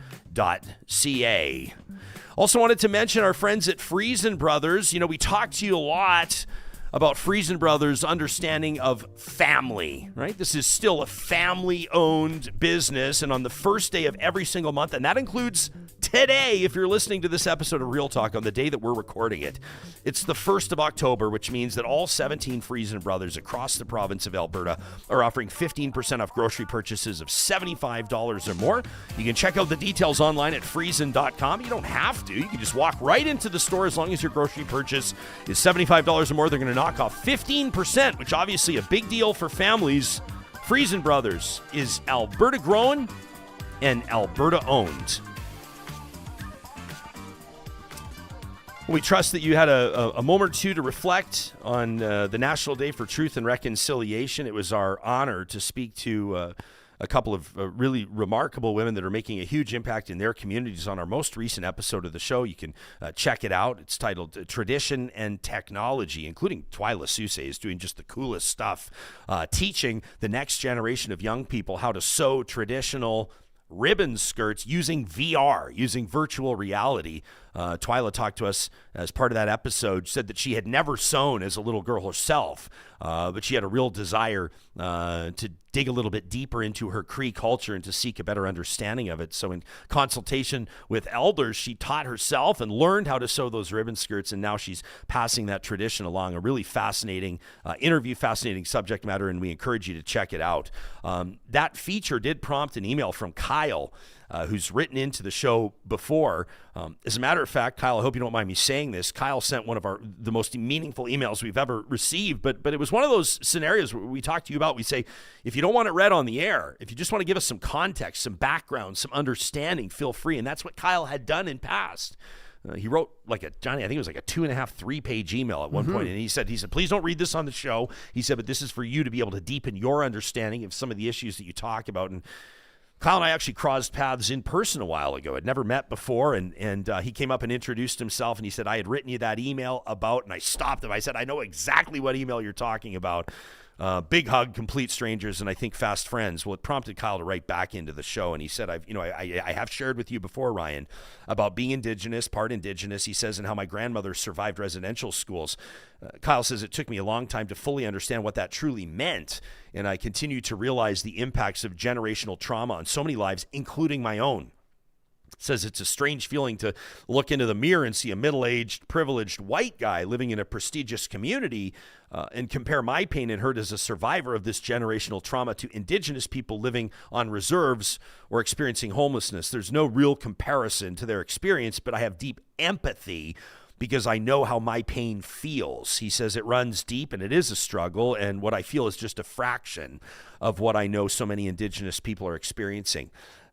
Also wanted to mention our friends at Friesen Brothers. We talked to you a lot about Friesen Brothers' understanding of family, right? This is still a family-owned business, and on the first day of every single month, and that includes today, if you're listening to this episode of Real Talk on the day that we're recording it, it's the 1st of October, which means that all 17 Friesen Brothers across the province of Alberta are offering 15% off grocery purchases of $75 or more. You can check out the details online at friesen.com. You don't have to. You can just walk right into the store as long as your grocery purchase is $75 or more. They're going to knock off 15%, which obviously a big deal for families. Friesen Brothers is Alberta grown and Alberta owned. We trust that you had a moment or two to reflect on the National Day for Truth and Reconciliation. It was our honor to speak to a couple of really remarkable women that are making a huge impact in their communities on our most recent episode of the show. You can check it out. It's titled Tradition and Technology, including Twyla Sousa is doing just the coolest stuff, teaching the next generation of young people how to sew traditional ribbon skirts using VR, using virtual reality. Twyla talked to us as part of that episode, said that she had never sewn as a little girl herself, but she had a real desire to dig a little bit deeper into her Cree culture and to seek a better understanding of it. So in consultation with elders, she taught herself and learned how to sew those ribbon skirts, and now she's passing that tradition along. A really fascinating interview, fascinating subject matter, and we encourage you to check it out. That feature did prompt an email from Kyle, who's written into the show before. As a matter of fact, Kyle, I hope you don't mind me saying this, Kyle sent one of the most meaningful emails we've ever received, but it was one of those scenarios where we talk to you about, we say, if you don't want it read on the air, if you just want to give us some context, some background, some understanding, feel free. And that's what Kyle had done in past. He wrote Johnny, I think it was like a 2.5, 3-page email at one point. And he said, please don't read this on the show. He said, but this is for you to be able to deepen your understanding of some of the issues that you talk about. And Kyle and I actually crossed paths in person a while ago. I'd never met before, and he came up and introduced himself, and he said, I had written you that email about, and I stopped him. I said, I know exactly what email you're talking about. Big hug, complete strangers, and I think fast friends. Well, it prompted Kyle to write back into the show, and he said, I have shared with you before, Ryan, about being Indigenous, part Indigenous, he says, and how my grandmother survived residential schools. Kyle says, it took me a long time to fully understand what that truly meant, and I continue to realize the impacts of generational trauma on so many lives, including my own. Says it's a strange feeling to look into the mirror and see a middle-aged, privileged white guy living in a prestigious community and compare my pain and hurt as a survivor of this generational trauma to Indigenous people living on reserves or experiencing homelessness. There's no real comparison to their experience, but I have deep empathy because I know how my pain feels. He says it runs deep and it is a struggle, and what I feel is just a fraction of what I know so many Indigenous people are experiencing.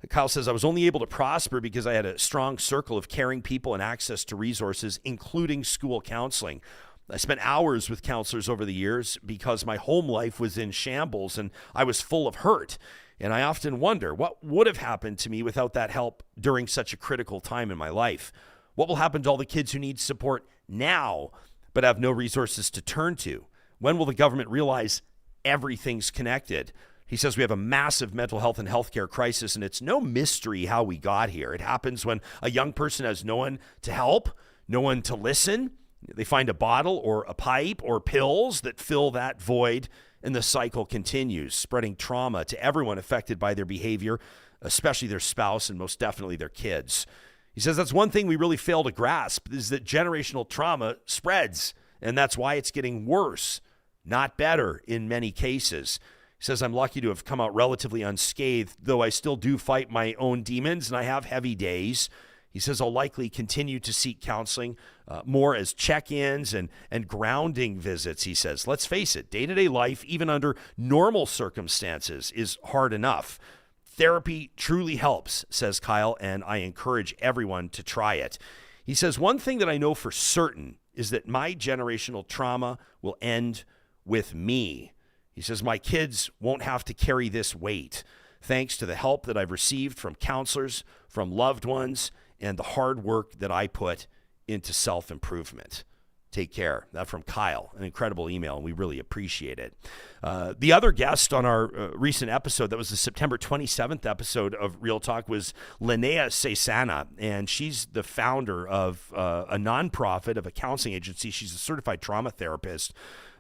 Kyle says, I was only able to prosper because I had a strong circle of caring people and access to resources, including school counseling. I spent hours with counselors over the years because my home life was in shambles and I was full of hurt. And I often wonder what would have happened to me without that help during such a critical time in my life. What will happen to all the kids who need support now but have no resources to turn to? When will the government realize everything's connected? He says we have a massive mental health and healthcare crisis, and it's no mystery how we got here. It happens when a young person has no one to help, no one to listen. They find a bottle or a pipe or pills that fill that void, and the cycle continues, spreading trauma to everyone affected by their behavior, especially their spouse and most definitely their kids. He says that's one thing we really fail to grasp is that generational trauma spreads, and that's why it's getting worse, not better in many cases. He says, I'm lucky to have come out relatively unscathed, though I still do fight my own demons and I have heavy days. He says, I'll likely continue to seek counseling more as check-ins and grounding visits, he says. Let's face it, day-to-day life, even under normal circumstances, is hard enough. Therapy truly helps, says Kyle, and I encourage everyone to try it. He says, one thing that I know for certain is that my generational trauma will end with me. He says, my kids won't have to carry this weight, thanks to the help that I've received from counselors, from loved ones, and the hard work that I put into self-improvement. Take care. That from Kyle, an incredible email, and we really appreciate it. The other guest on our recent episode, that was the September 27th episode of Real Talk, was Linnea Cesana, and she's the founder of a nonprofit, of a counseling agency. She's a certified trauma therapist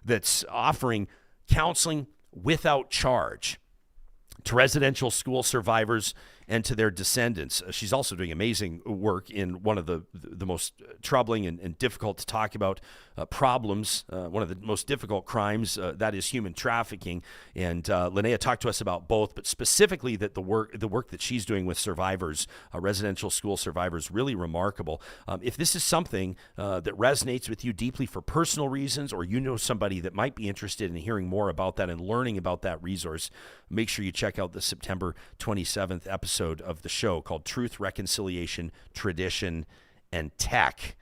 that's offering counseling without charge to residential school survivors and to their descendants. She's also doing amazing work in one of the most troubling and difficult to talk about problems, one of the most difficult crimes, that is human trafficking. And Linnea talked to us about both, but specifically that the work that she's doing with survivors, residential school survivors, really remarkable. If this is something that resonates with you deeply for personal reasons, or you know somebody that might be interested in hearing more about that and learning about that resource, make sure you check out the September 27th episode of the show called Truth, Reconciliation, Tradition, and Tech.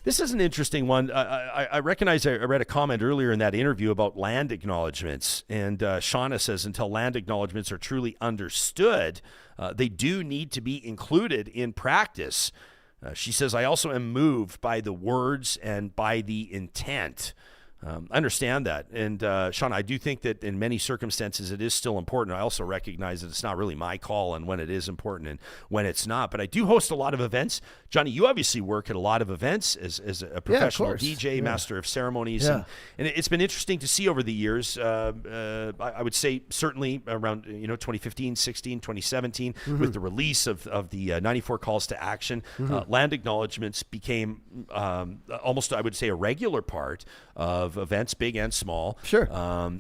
This is an interesting one. I recognize I read a comment earlier in that interview about land acknowledgements, and Shauna says until land acknowledgements are truly understood, they do need to be included in practice. She says, I also am moved by the words and by the intent. I understand that. And Sean, I do think that in many circumstances it is still important. I also recognize that it's not really my call on when it is important and when it's not. But I do host a lot of events. Johnny, you obviously work at a lot of events as a professional DJ, master of ceremonies. And it's been interesting to see over the years. I would say certainly around 2015, 16, 2017, with the release of the 94 calls to action, land acknowledgements became almost, I would say, a regular part of events, big and small. Sure.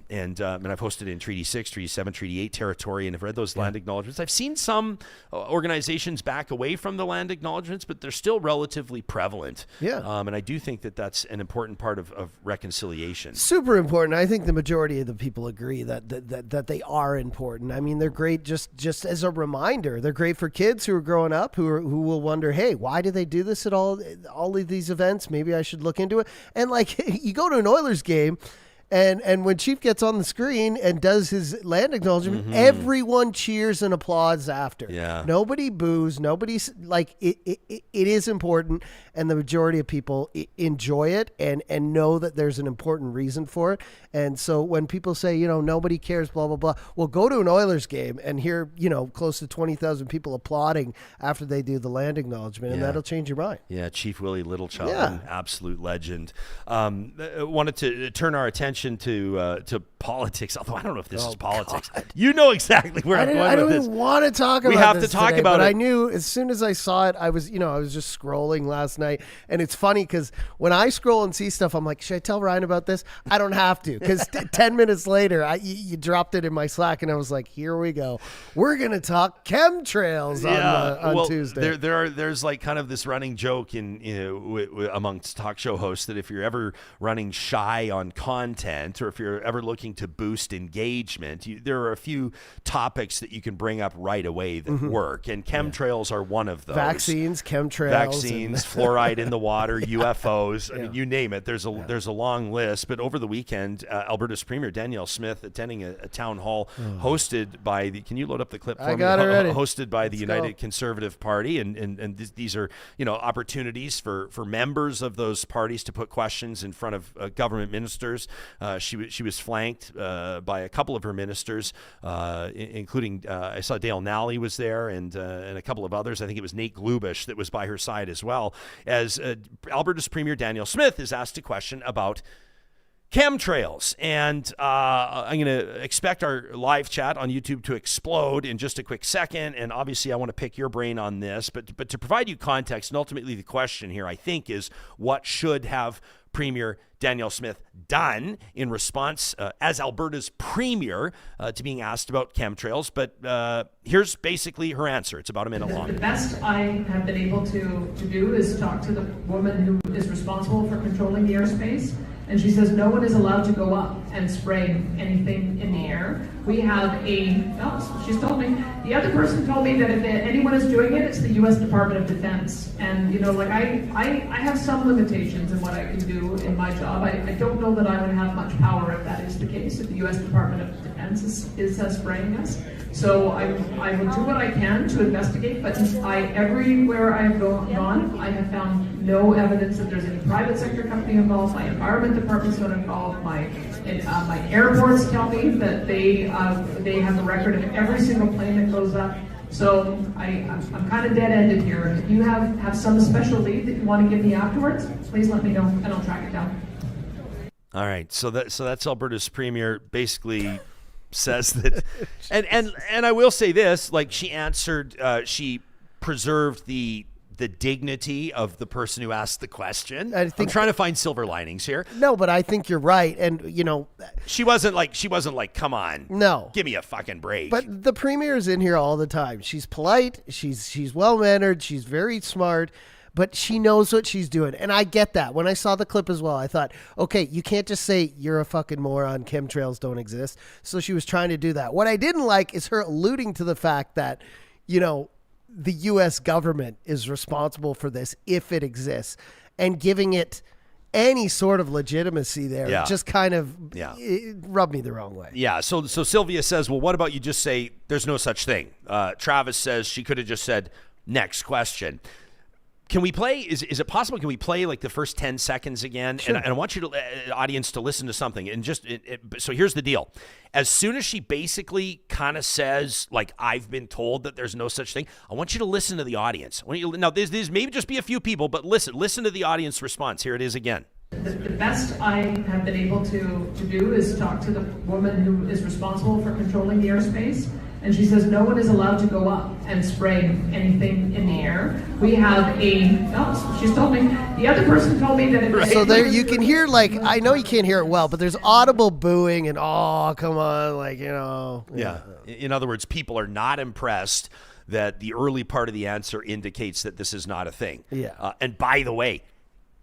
And I've hosted in Treaty 6, Treaty 7, Treaty 8 territory, and have read those land acknowledgements. I've seen some organizations back away from the land acknowledgements, but they're still relatively prevalent. Yeah. And I do think that that's an important part of reconciliation. Super important. I think the majority of the people agree that they are important. I mean, they're great just as a reminder. They're great for kids who are growing up who will wonder, hey, why do they do this at all of these events? Maybe I should look into it. And like, you go to an Oilers game, and when Chief gets on the screen and does his land acknowledgement, everyone cheers and applauds after. Yeah. Nobody boos. Nobody's like, it is important, and the majority of people enjoy it and know that there's an important reason for it. And so when people say, nobody cares, blah, blah, blah, well, go to an Oilers game and hear, close to 20,000 people applauding after they do the land acknowledgement, and that'll change your mind. Yeah, Chief Willie Littlechild, an absolute legend. Wanted to turn our attention to politics, although I don't know if this is politics. God. You know exactly where I'm going with this. I don't even want to talk about it. We have to talk about it. I knew as soon as I saw it, I was just scrolling last night. And it's funny because when I scroll and see stuff, I'm like, should I tell Ryan about this? I don't have to, because 10 minutes later, you dropped it in my Slack, and I was like, here we go. We're going to talk chemtrails on Tuesday. There's like kind of this running joke amongst talk show hosts that if you're ever running shy on content, content, or if you're ever looking to boost engagement, there are a few topics that you can bring up right away that work, and chemtrails are one of those. Vaccines, chemtrails, fluoride in the water, UFOs. I mean, you name it. There's a long list. But over the weekend, Alberta's Premier Danielle Smith attending a town hall hosted by the. Can you load up the clip for me? I got it ready. Hosted by the United Conservative Party, and these are opportunities for members of those parties to put questions in front of government ministers. She was flanked by a couple of her ministers, including I saw Dale Nally was there, and a couple of others. I think it was Nate Glubish that was by her side as well, as Alberta's Premier Danielle Smith is asked a question about chemtrails. And I'm going to expect our live chat on YouTube to explode in just a quick second. And obviously, I want to pick your brain on this. But to provide you context, and ultimately the question here, I think, is what should have Premier Danielle Smith done in response as Alberta's Premier to being asked about chemtrails. But here's basically her answer. It's about a minute long. The best I have been able to do is talk to the woman who is responsible for controlling the airspace. And she says no one is allowed to go up and spray anything in the air. We have she's told me. The other person told me that if anyone is doing it, it's the U.S. Department of Defense. And, I have some limitations in what I can do in my job. I don't know that I would have much power if that is the case, if the U.S. Department of Defense is spraying us. So I will do what I can to investigate, but everywhere I have gone, I have found no evidence that there's any private sector company involved. My environment department's not involved. My airports tell me that they have a record of every single plane that goes up. So I'm kind of dead-ended here. If you have some special lead that you want to give me afterwards, please let me know and I'll track it down. All right, so that's Alberta's Premier basically says that, and I will say this: like, she answered, she preserved the dignity of the person who asked the question. I'm trying to find silver linings here. No, but I think you're right, and she wasn't like, come on, no, give me a fucking break. But the Premier is in here all the time. She's polite, she's well mannered, she's very smart. But she knows what she's doing. And I get that. When I saw the clip as well, I thought, okay, you can't just say you're a fucking moron, chemtrails don't exist. So she was trying to do that. What I didn't like is her alluding to the fact that, the U.S. government is responsible for this if it exists, and giving it any sort of legitimacy there. Yeah. Just kind of it rubbed me the wrong way. Yeah. So Sylvia says, well, what about you just say there's no such thing? Travis says she could have just said, next question. Can we play? Is it possible? Can we play like the first 10 seconds again? Sure. And I want you to, audience, to listen to something. And so here's the deal. As soon as she basically kind of says, like, I've been told that there's no such thing, I want you to listen to the audience. Now, there's maybe just be a few people, but listen to the audience response. Here it is again. The best I have been able to do is talk to the woman who is responsible for controlling the airspace. And she says no one is allowed to go up and spray anything in the air. We have she's told me. The other person told me that So there you can hear, like, I know you can't hear it well, but there's audible booing and, oh, come on, like, Yeah. In other words, people are not impressed that the early part of the answer indicates that this is not a thing. Yeah. And by the way,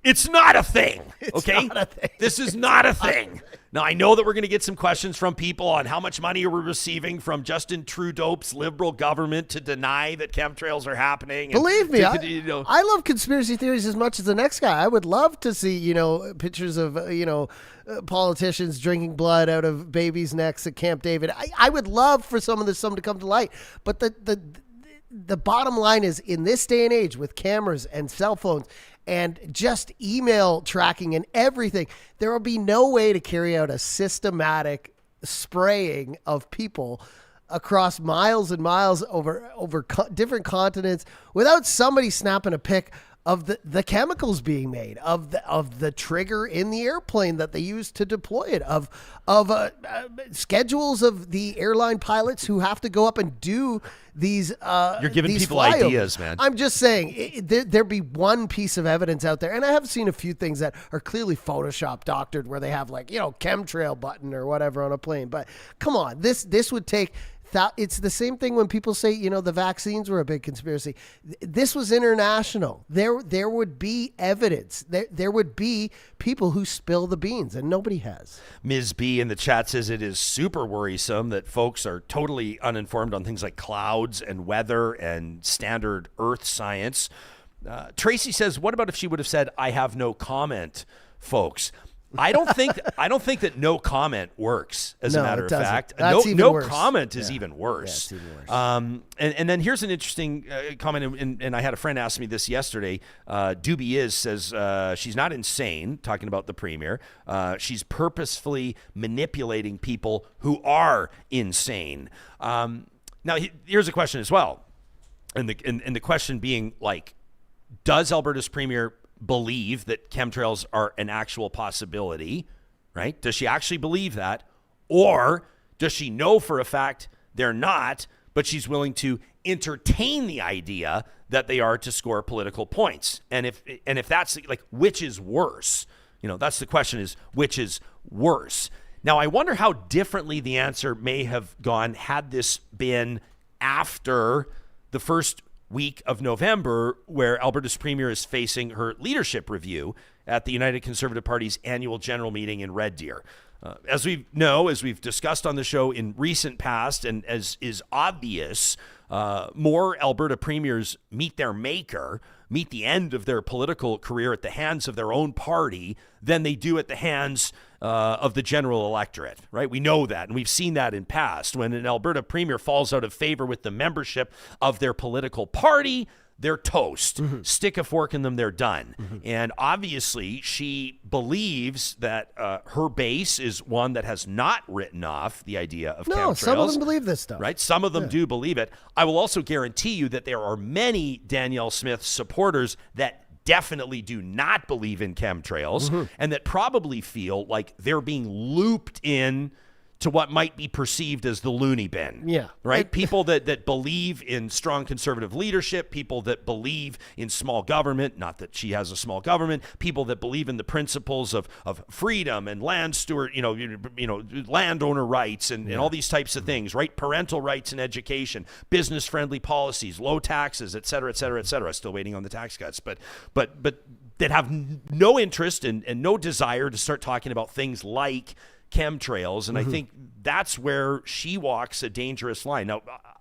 it's not a thing, okay? Not a thing. This is not a thing. Now, I know that we're going to get some questions from people on how much money are we receiving from Justin Trudeau's Liberal government to deny that chemtrails are happening. Believe me, I love conspiracy theories as much as the next guy. I would love to see, pictures of, politicians drinking blood out of babies' necks at Camp David. I would love for some of this to come to light. But the bottom line is, in this day and age with cameras and cell phones and just email tracking and everything, there will be no way to carry out a systematic spraying of people across miles and miles over different continents without somebody snapping a pic of the chemicals being made, of the trigger in the airplane that they use to deploy it, of schedules of the airline pilots who have to go up and do these. You're giving these people flyovers. ideas, man. I'm just saying there'd be one piece of evidence out there, and I have seen a few things that are clearly Photoshop doctored, where they have, like, chemtrail button or whatever on a plane. But come on, this would take It's the same thing when people say, the vaccines were a big conspiracy. This was international. There would be evidence. There would be people who spill the beans, and nobody has. Ms. B in the chat says it is super worrisome that folks are totally uninformed on things like clouds and weather and standard Earth science. Tracy says, what about if she would have said, I have no comment, folks? I don't think that no comment works, as a matter of fact. No comment is even worse. Yeah, it's even worse. And then here's an interesting comment, and I had a friend ask me this yesterday. Doobie says she's not insane, talking about the premier. She's purposefully manipulating people who are insane. Now, here's a question as well. And the question being, like, does Alberta's premier believe that chemtrails are an actual possibility, right? Does she actually believe that? Or does she know for a fact they're not, but she's willing to entertain the idea that they are to score political points? And if that's, like, which is worse? That's the question, is which is worse? Now, I wonder how differently the answer may have gone had this been after the first week of November, where Alberta's premier is facing her leadership review at the United Conservative Party's annual general meeting in Red Deer. As we've discussed on the show in recent past, and as is obvious, more Alberta premiers meet their maker, meet the end of their political career at the hands of their own party than they do at the hands of the general electorate, right? We know that, and we've seen that in past. When an Alberta premier falls out of favor with the membership of their political party, they're toast. Mm-hmm. Stick a fork in them, they're done. Mm-hmm. And obviously, she believes that her base is one that has not written off the idea of chemtrails. No, some of them believe this stuff. Right? Some of them do believe it. I will also guarantee you that there are many Danielle Smith supporters that definitely do not believe in chemtrails, mm-hmm. and that probably feel like they're being looped in to what might be perceived as the loony bin. Yeah. Right? People that believe in strong conservative leadership, people that believe in small government, not that she has a small government, people that believe in the principles of freedom and land steward, landowner rights and all these types of things, right? Parental rights and education, business-friendly policies, low taxes, et cetera, et cetera, et cetera. Still waiting on the tax cuts, but that have no interest and no desire to start talking about things like chemtrails, and mm-hmm. I think that's where she walks a dangerous line. Now,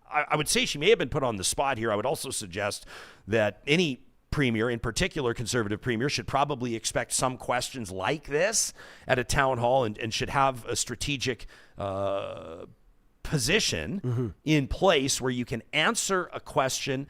I would say she may have been put on the spot here. I would also suggest that any premier, in particular conservative premier, should probably expect some questions like this at a town hall and should have a strategic position mm-hmm. in place where you can answer a question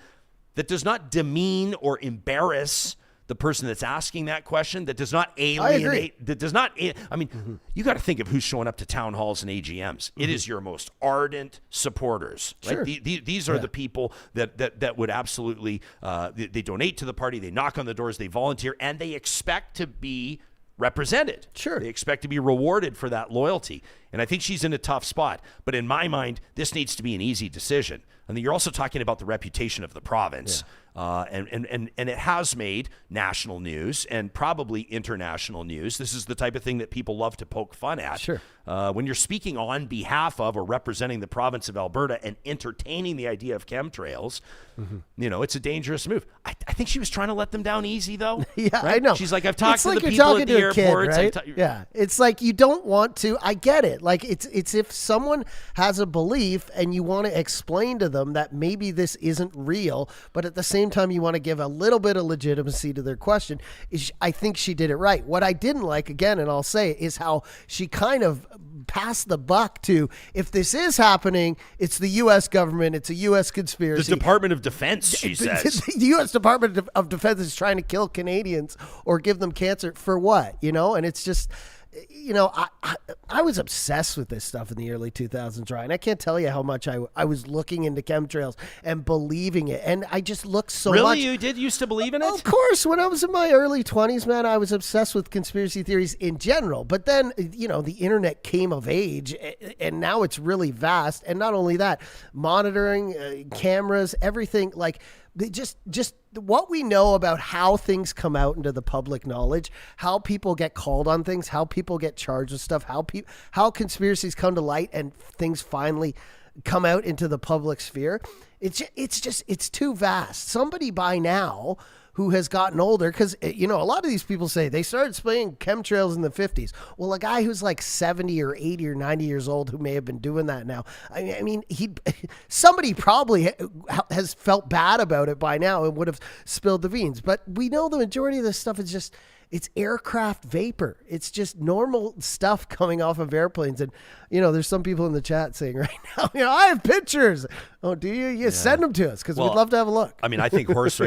that does not demean or embarrass the person that's asking that question, that does not alienate, that does not, mm-hmm. you got to think of who's showing up to town halls and AGMs. Mm-hmm. It is your most ardent supporters, right? Sure. These are the people that would absolutely, they donate to the party, they knock on the doors, they volunteer, and they expect to be represented. Sure. They expect to be rewarded for that loyalty. And I think she's in a tough spot. But in my mind, this needs to be an easy decision. I mean, you're also talking about the reputation of the province. Yeah. And it has made national news and probably international news. This is the type of thing that people love to poke fun at. Sure. When you're speaking on behalf of or representing the province of Alberta and entertaining the idea of chemtrails, mm-hmm. It's a dangerous move. I think she was trying to let them down easy, though. Yeah, right? I know. She's like, I've talked to the people at the airports. Right? Yeah, it's like you don't want to. I get it. Like it's if someone has a belief and you want to explain to them that maybe this isn't real, but at the same time you want to give a little bit of legitimacy to their question. I think she did it right. What I didn't like, again, and I'll say, is how she kind of passed the buck to, if this is happening, it's the U.S. government, it's a U.S. conspiracy. The Department of Defense, she says. The U.S. Department of Defense is trying to kill Canadians or give them cancer for what, And it's just... I was obsessed with this stuff in the early 2000s, Ryan. I can't tell you how much I was looking into chemtrails and believing it. And I just looked so much. Really? You did used to believe in it? Of course. When I was in my early 20s, man, I was obsessed with conspiracy theories in general. But then, the internet came of age, and now it's really vast. And not only that, monitoring, cameras, everything, like... Just what we know about how things come out into the public knowledge, how people get called on things, how people get charged with stuff, how conspiracies come to light and things finally come out into the public sphere. It's too vast. Somebody by now who has gotten older, because, a lot of these people say they started spraying chemtrails in the 50s. Well, a guy who's like 70 or 80 or 90 years old who may have been doing that now, somebody probably has felt bad about it by now and would have spilled the beans. But we know the majority of this stuff is it's aircraft vapor. It's just normal stuff coming off of airplanes. And, there's some people in the chat saying right now, I have pictures. Oh, do you? Yeah. Send them to us because we'd love to have a look. I mean, I think Horse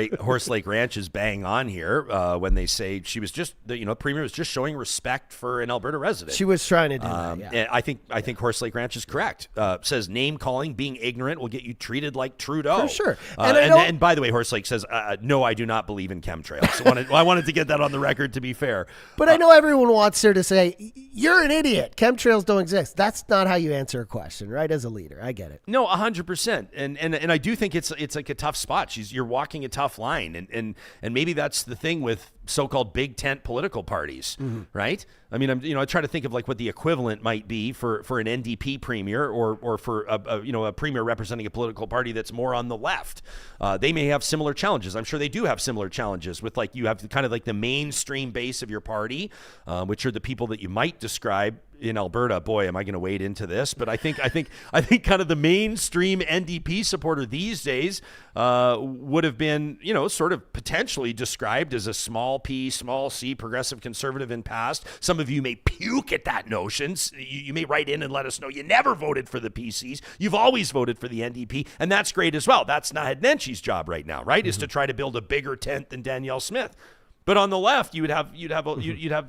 Lake Ranch is bang on here when they say she was just, Premier was just showing respect for an Alberta resident. She was trying to do that, yeah. And I think Horse Lake Ranch is correct. Says name calling, being ignorant will get you treated like Trudeau. For sure. And by the way, Horse Lake says, no, I do not believe in chemtrails. I wanted to get that on the record, to be fair. But I know everyone wants her to say, you're an idiot. Chemtrails don't exist. That's not how you answer a question, right? As a leader. I get it. No, 100%. And I do think it's like a tough spot. You're walking a tough line. And maybe that's the thing with so-called big tent political parties, right? I mean, I try to think of like what the equivalent might be for an NDP premier or for a premier representing a political party that's more on the left. They may have similar challenges. I'm sure they do have similar challenges with, like, you have kind of like the mainstream base of your party, which are the people that you might describe in Alberta. Boy, am I going to wade into this? But I think kind of the mainstream NDP supporter these days would have been, sort of potentially described as a small p, small c progressive conservative in past. Some of you may puke at that notion. You may write in and let us know you never voted for the PCs. You've always voted for the NDP, and that's great as well. That's Naheed Nenchy's job right now, right? Is to try to build a bigger tent than Danielle Smith. But on the left, you'd have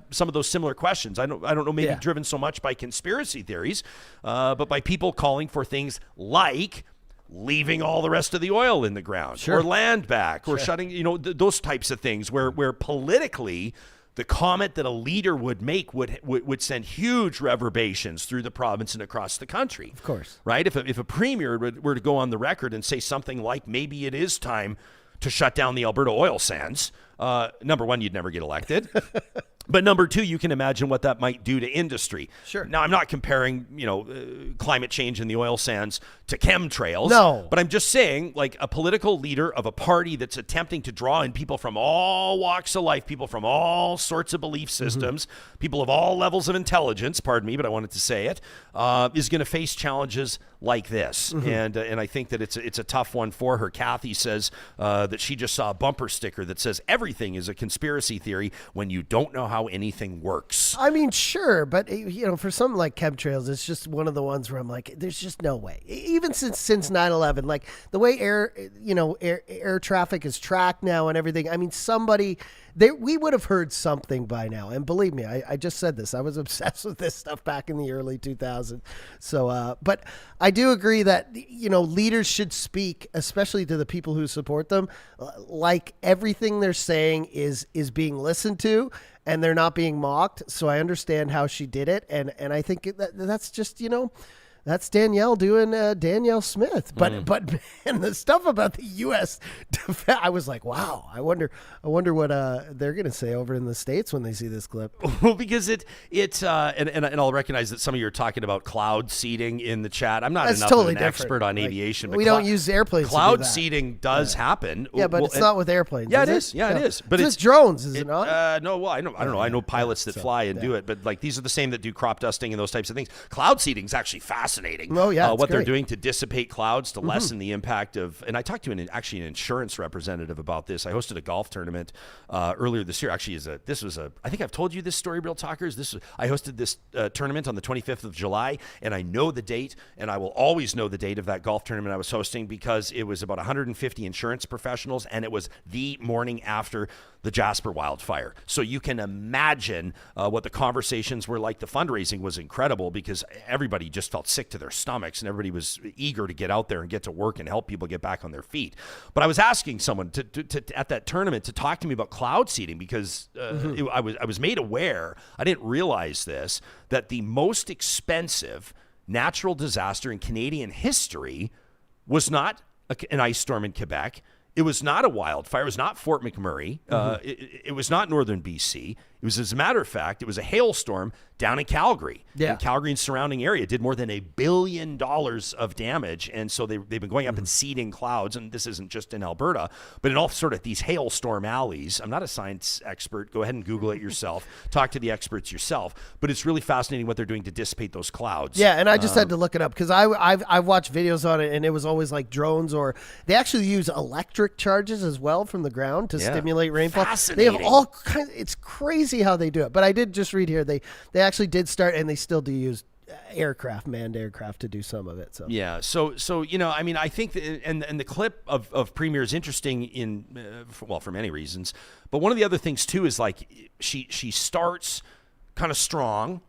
some of those similar questions. I don't know, maybe driven so much by conspiracy theories, but by people calling for things like leaving all the rest of the oil in the ground, or land back, or shutting, those types of things where politically the comment that a leader would make would send huge reverberations through the province and across the country. Of course. Right? If a premier were to go on the record and say something like, maybe it is time to shut down the Alberta oil sands, number one, you'd never get elected. But number two, you can imagine what that might do to industry. Sure. Now, I'm not comparing, climate change in the oil sands to chemtrails. No. But I'm just saying, like, a political leader of a party that's attempting to draw in people from all walks of life, people from all sorts of belief systems, people of all levels of intelligence, pardon me, but I wanted to say it, is going to face challenges like this. And I think that it's a tough one for her. Kathy says that she just saw a bumper sticker that says everything is a conspiracy theory when you don't know how anything works. I mean, sure, but for something like chemtrails, it's just one of the ones where I'm like, there's just no way. Even since 9/11, like the way air traffic is tracked now and everything. I mean, we would have heard something by now. And believe me, I just said this. I was obsessed with this stuff back in the early 2000s. So, but I do agree that, leaders should speak, especially to the people who support them, like everything they're saying is being listened to and they're not being mocked. So I understand how she did it. And I think that's just, that's Danielle doing Danielle Smith. But and the stuff about the U.S. defense, I was like, wow. I wonder what they're going to say over in the States when they see this clip. Well, because and I'll recognize that some of you are talking about cloud seeding in the chat. I'm not enough of an expert on aviation. But we don't use airplanes. Cloud to do that. seeding does happen. Yeah, but it's not with airplanes. Yeah, it is. Yeah, it is. But it's drones, is it not? No, well, I don't know. I know pilots that fly and do it, but like these are the same that do crop dusting and those types of things. Cloud seeding is actually fascinating. Oh, yeah, what they're doing to dissipate clouds to lessen the impact of. And I talked to an insurance representative about this. I hosted a golf tournament earlier this year. Actually, I think I've told you this story, Real Talkers. I hosted this tournament on the 25th of July, and I know the date, and I will always know the date of that golf tournament I was hosting because it was about 150 insurance professionals, and it was the morning after the Jasper wildfire. So you can imagine what the conversations were like. The fundraising was incredible because everybody just felt sick to their stomachs and everybody was eager to get out there and get to work and help people get back on their feet. But I was asking someone to at that tournament to talk to me about cloud seeding because I was made aware, I didn't realize this, that the most expensive natural disaster in Canadian history was not an ice storm in Quebec. It was not a wildfire. It was not Fort McMurray. It was not northern BC. It It was, as a matter of fact, it was a hailstorm down in Calgary. Yeah. And Calgary and surrounding area did more than $1 billion of damage. And so they've been going up and seeding clouds. And this isn't just in Alberta, but in all sort of these hailstorm alleys. I'm not a science expert. Go ahead and Google it yourself. Talk to the experts yourself. But it's really fascinating what they're doing to dissipate those clouds. Yeah, and I just had to look it up because I've watched videos on it, and it was always like drones, or they actually use electric charges as well from the ground to stimulate rainfall. Fascinating. They have all kinds. It's crazy how they do it. But I did just read here they actually did start, and they still do use manned aircraft to do some of it. So yeah, so I mean, I think and the clip of Premier is interesting for many reasons, but one of the other things too is like she starts kind of strong.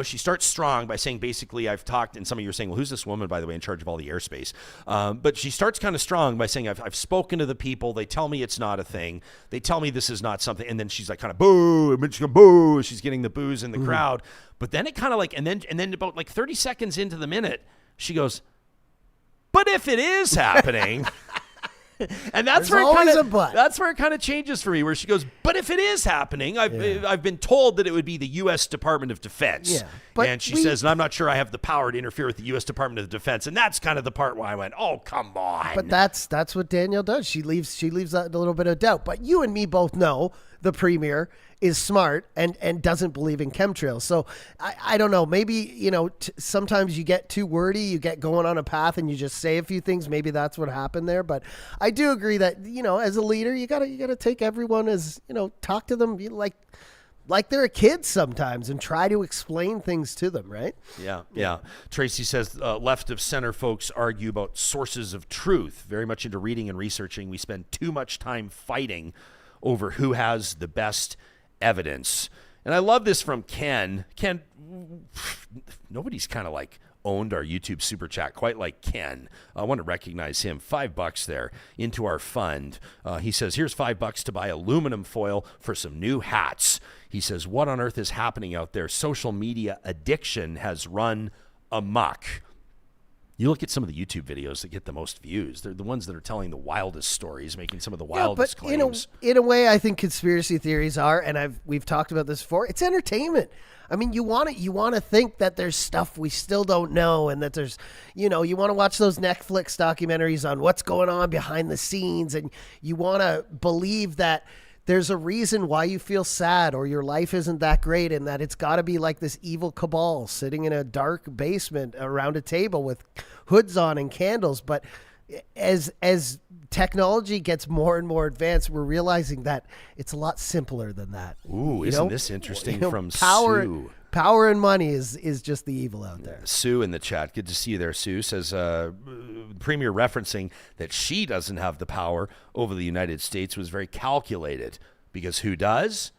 She starts strong by saying, basically, I've talked, and some of you are saying, well, who's this woman, by the way, in charge of all the airspace? But she starts kind of strong by saying, I've spoken to the people. They tell me it's not a thing. They tell me this is not something. And then she's like kind of boo, and she's going boo. She's getting the boos in the crowd. But then it kind of like, and then about like 30 seconds into the minute, she goes, but if it is happening... And that's where it kind of changes for me, where she goes, but if it is happening, I've been told that it would be the U.S. Department of Defense. Yeah, and she says, and I'm not sure I have the power to interfere with the U.S. Department of Defense. And that's kind of the part where I went, oh, come on. But that's what Danielle does. She leaves that little bit of doubt. But you and me both know the Premier is smart and doesn't believe in chemtrails. So I don't know. Maybe, sometimes you get too wordy, you get going on a path and you just say a few things. Maybe that's what happened there. But I do agree that, as a leader, you gotta take everyone as, talk to them like they're a kid sometimes and try to explain things to them, right? Yeah. Tracy says left of center folks argue about sources of truth. Very much into reading and researching. We spend too much time fighting over who has the best evidence. And I love this from Ken. Ken, nobody's kind of like owned our YouTube super chat quite like Ken. I want to recognize him. $5 there into our fund. He says, here's $5 to buy aluminum foil for some new hats. He says, what on earth is happening out there? Social media addiction has run amok. You look at some of the YouTube videos that get the most views. They're the ones that are telling the wildest stories, making some of the wildest claims. In a way, I think conspiracy theories are, and we've talked about this before, it's entertainment. I mean, you want to think that there's stuff we still don't know, and that there's, you want to watch those Netflix documentaries on what's going on behind the scenes, and you want to believe that there's a reason why you feel sad or your life isn't that great, and that it's got to be like this evil cabal sitting in a dark basement around a table with hoods on and candles. But as technology gets more and more advanced, we're realizing that it's a lot simpler than that. Ooh, isn't this interesting? From Sue. Power and money is just the evil out there. Sue in the chat. Good to see you there, Sue. Says, Premier referencing that she doesn't have the power over the United States was very calculated, because who does?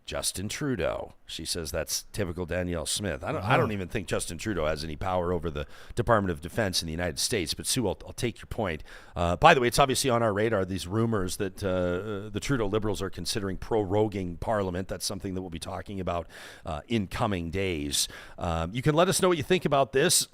Justin Trudeau. She says that's typical Danielle Smith. I don't even think Justin Trudeau has any power over the Department of Defense in the United States. But Sue, I'll take your point. By the way, it's obviously on our radar, these rumors that the Trudeau Liberals are considering proroguing Parliament. That's something that we'll be talking about in coming days. You can let us know what you think about this.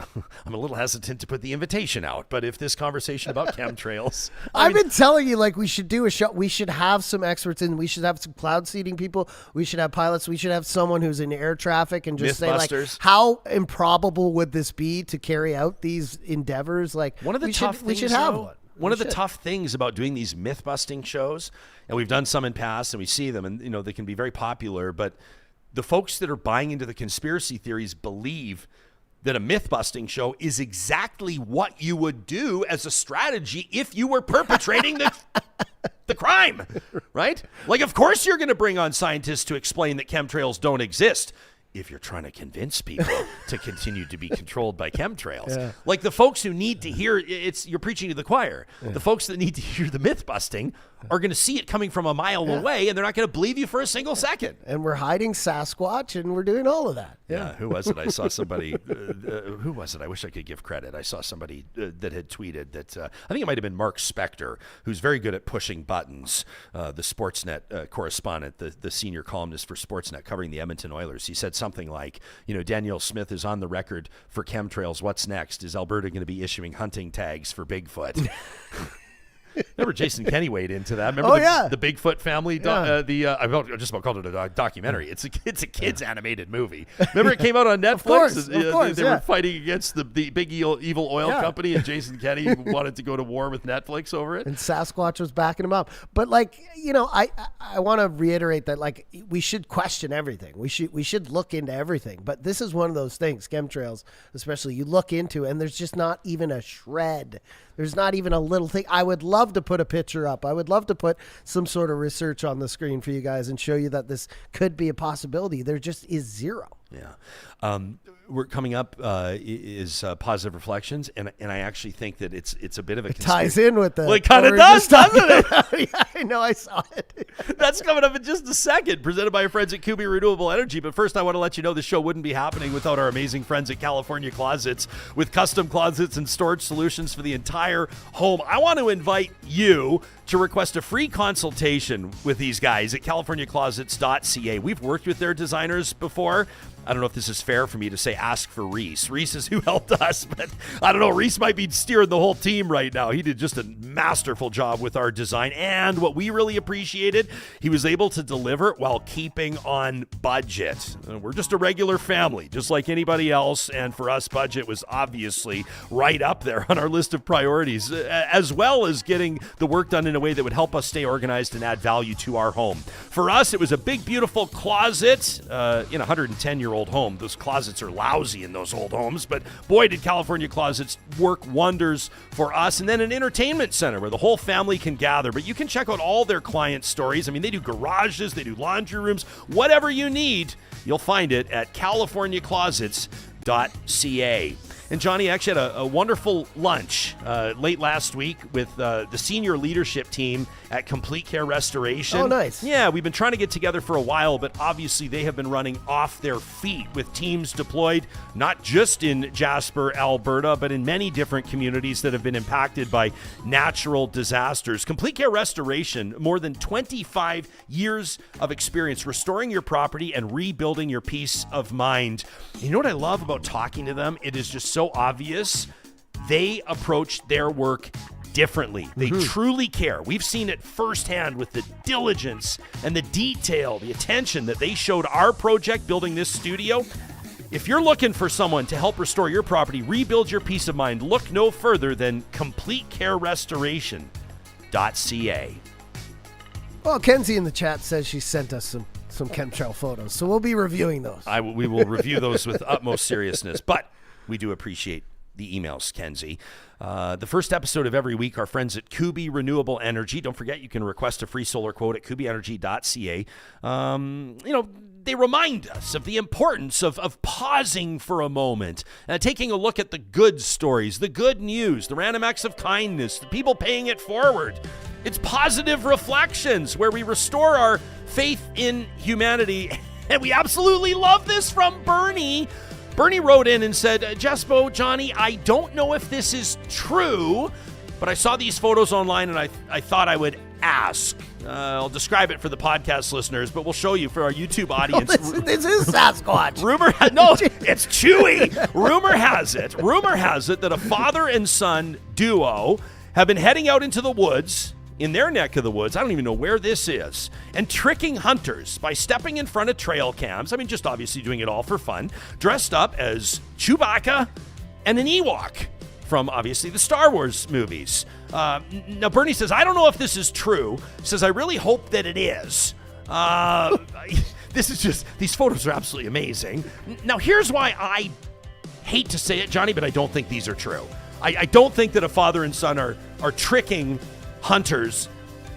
I'm a little hesitant to put the invitation out, but if this conversation about chemtrails... I've been telling you, we should do a show. We should have some experts in. We should have some cloud seeding people. We should have pilots. We should have someone who's in air traffic and just say, how improbable would this be to carry out these endeavors? One of the tough things, we should have one. One of the tough things about doing these myth-busting shows, and we've done some in past, and we see them, and they can be very popular, but the folks that are buying into the conspiracy theories believe that a myth-busting show is exactly what you would do as a strategy if you were perpetrating the crime, right? Of course you're going to bring on scientists to explain that chemtrails don't exist if you're trying to convince people to continue to be controlled by chemtrails. Yeah. The folks who need to hear you're preaching to the choir. Yeah. The folks that need to hear the myth busting are going to see it coming from a mile away, and they're not going to believe you for a single second. And we're hiding Sasquatch, and we're doing all of that. Yeah. Who was it? I saw somebody. Who was it? I wish I could give credit. I saw somebody that had tweeted that. I think it might have been Mark Spector, who's very good at pushing buttons. The Sportsnet correspondent, the senior columnist for Sportsnet, covering the Edmonton Oilers. He said something like, Danielle Smith is on the record for chemtrails. What's next? Is Alberta going to be issuing hunting tags for Bigfoot? Remember Jason Kenney weighed into that. Remember the Bigfoot family? I just about called it a documentary. It's a kids animated movie. Remember it came out on Netflix? Of course, they were fighting against the big evil oil company, and Jason Kenney wanted to go to war with Netflix over it. And Sasquatch was backing him up. But I want to reiterate that we should question everything. We should look into everything. But this is one of those things, chemtrails especially, you look into and there's just not even a shred. There's not even a little thing. I would love to put a picture up. I would love to put some sort of research on the screen for you guys and show you that this could be a possibility. There just is zero. Yeah. We're coming up is Positive Reflections, and I actually think that it's a bit of a ties in with the. Well, it kind of does, doesn't it? Yeah, I know. I saw it. That's coming up in just a second, presented by our friends at Kuby Renewable Energy. But first, I want to let you know the show wouldn't be happening without our amazing friends at California Closets, with custom closets and storage solutions for the entire home. I want to invite you to request a free consultation with these guys at californiaclosets.ca. We've worked with their designers before. I don't know if this is fair for me to say ask for Reese. Reese is who helped us, but I don't know. Reese might be steering the whole team right now. He did just a masterful job with our design. And what we really appreciated, he was able to deliver while keeping on budget. We're just a regular family, just like anybody else. And for us, budget was obviously right up there on our list of priorities, as well as getting the work done in a way that would help us stay organized and add value to our home. For us, it was a big, beautiful closet in a 110-year-old home. Those closets are lousy in those old homes, but boy, did California Closets work wonders for us. And then an entertainment center where the whole family can gather. But you can check out all their client stories. I mean, they do garages, they do laundry rooms, whatever you need, you'll find it at californiaclosets.ca. And Johnny actually had a wonderful lunch late last week with the senior leadership team at Complete Care Restoration. Oh, nice. Yeah, we've been trying to get together for a while, but obviously they have been running off their feet with teams deployed, not just in Jasper, Alberta, but in many different communities that have been impacted by natural disasters. Complete Care Restoration, more than 25 years of experience restoring your property and rebuilding your peace of mind. You know what I love about talking to them? It is just so obvious. They approach their work differently. They truly care. We've seen it firsthand with the diligence and the detail, the attention that they showed our project building this studio. If you're looking for someone to help restore your property, rebuild your peace of mind, look no further than CompleteCareRestoration.ca. Well, Kenzie in the chat says she sent us some chemtrail photos, so we'll be reviewing those. We will review those with utmost seriousness, but we do appreciate the emails, Kenzie. The first episode of every week, our friends at Kuby Renewable Energy. Don't forget, you can request a free solar quote at kubyenergy.ca. They remind us of the importance of pausing for a moment, taking a look at the good stories, the good news, the random acts of kindness, the people paying it forward. It's Positive Reflections, where we restore our faith in humanity. And we absolutely love this from Bernie. Bernie wrote in and said, Jespo, Johnny, I don't know if this is true, but I saw these photos online and I thought I would ask. I'll describe it for the podcast listeners, but we'll show you for our YouTube audience. This is Sasquatch. It's Chewy. Rumor has it that a father and son duo have been heading out into the woods, in their neck of the woods, I don't even know where this is, and tricking hunters by stepping in front of trail cams. I mean, just obviously doing it all for fun, dressed up as Chewbacca and an Ewok from, obviously, the Star Wars movies. Now, Bernie says, I don't know if this is true. He says, I really hope that it is. These photos are absolutely amazing. Now, here's why I hate to say it, Johnny, but I don't think these are true. I don't think that a father and son are tricking hunters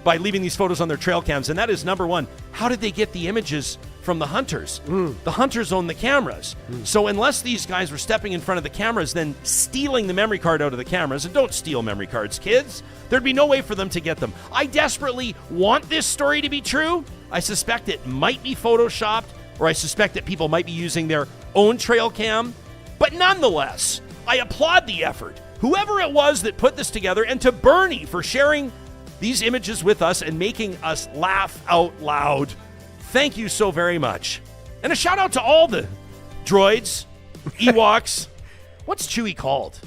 by leaving these photos on their trail cams. And that is number one, how did they get the images from the hunters? The hunters own the cameras. So unless these guys were stepping in front of the cameras, then stealing the memory card out of the cameras, and don't steal memory cards, kids, there'd be no way for them to get them. I desperately want this story to be true. I suspect it might be photoshopped, or I suspect that people might be using their own trail cam. But nonetheless, I applaud the effort, whoever it was that put this together, and to Bernie for sharing these images with us and making us laugh out loud. Thank you so very much. And a shout out to all the droids, Ewoks. What's Chewie called?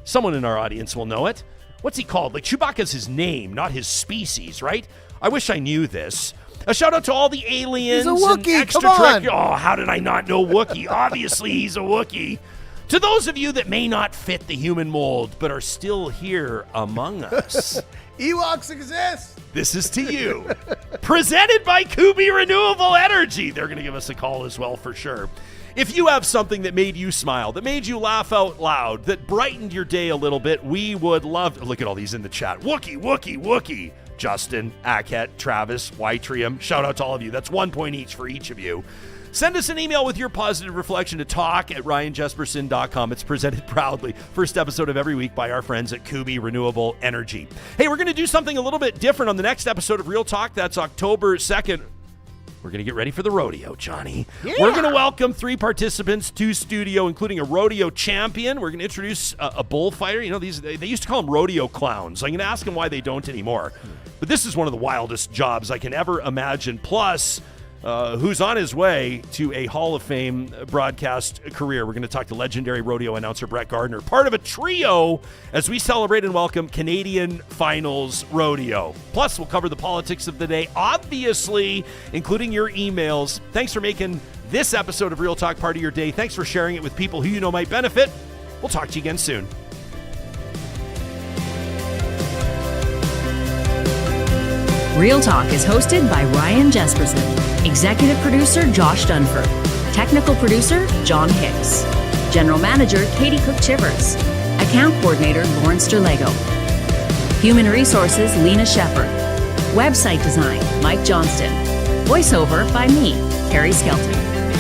Someone in our audience will know it. What's he called? Like, Chewbacca's his name, not his species, right? I wish I knew this. A shout out to all the aliens. He's a Wookiee, and come on. Oh, how did I not know Wookiee? Obviously, he's a Wookiee. To those of you that may not fit the human mold, but are still here among us. Ewoks exist. This is to you. Presented by Kuby Renewable Energy. They're going to give us a call as well for sure. If you have something that made you smile, that made you laugh out loud, that brightened your day a little bit, we would love to. Look at all these in the chat. Wookie, Wookie, Wookie. Justin, Aket, Travis, Ytrium. Shout out to all of you. That's 1 point each for each of you. Send us an email with your positive reflection to talk@ryanjesperson.com. It's presented proudly, first episode of every week, by our friends at Kuby Renewable Energy. Hey, we're going to do something a little bit different on the next episode of Real Talk. That's October 2nd. We're going to get ready for the rodeo, Johnny. Yeah. We're going to welcome 3 participants to studio, including a rodeo champion. We're going to introduce a bullfighter. You know, they used to call them rodeo clowns. I'm going to ask them why they don't anymore. But this is one of the wildest jobs I can ever imagine. Plus, who's on his way to a Hall of Fame broadcast career. We're going to talk to legendary rodeo announcer Brett Gardner, part of a trio as we celebrate and welcome Canadian Finals Rodeo. Plus, we'll cover the politics of the day, obviously, including your emails. Thanks for making this episode of Real Talk part of your day. Thanks for sharing it with people who you know might benefit. We'll talk to you again soon. Real Talk is hosted by Ryan Jesperson, executive producer Josh Dunford, technical producer John Hicks, general manager Katie Cook-Chivers, account coordinator Lawrence Derlego, human resources Lena Shepard, website design Mike Johnston, voiceover by me, Carrie Skelton.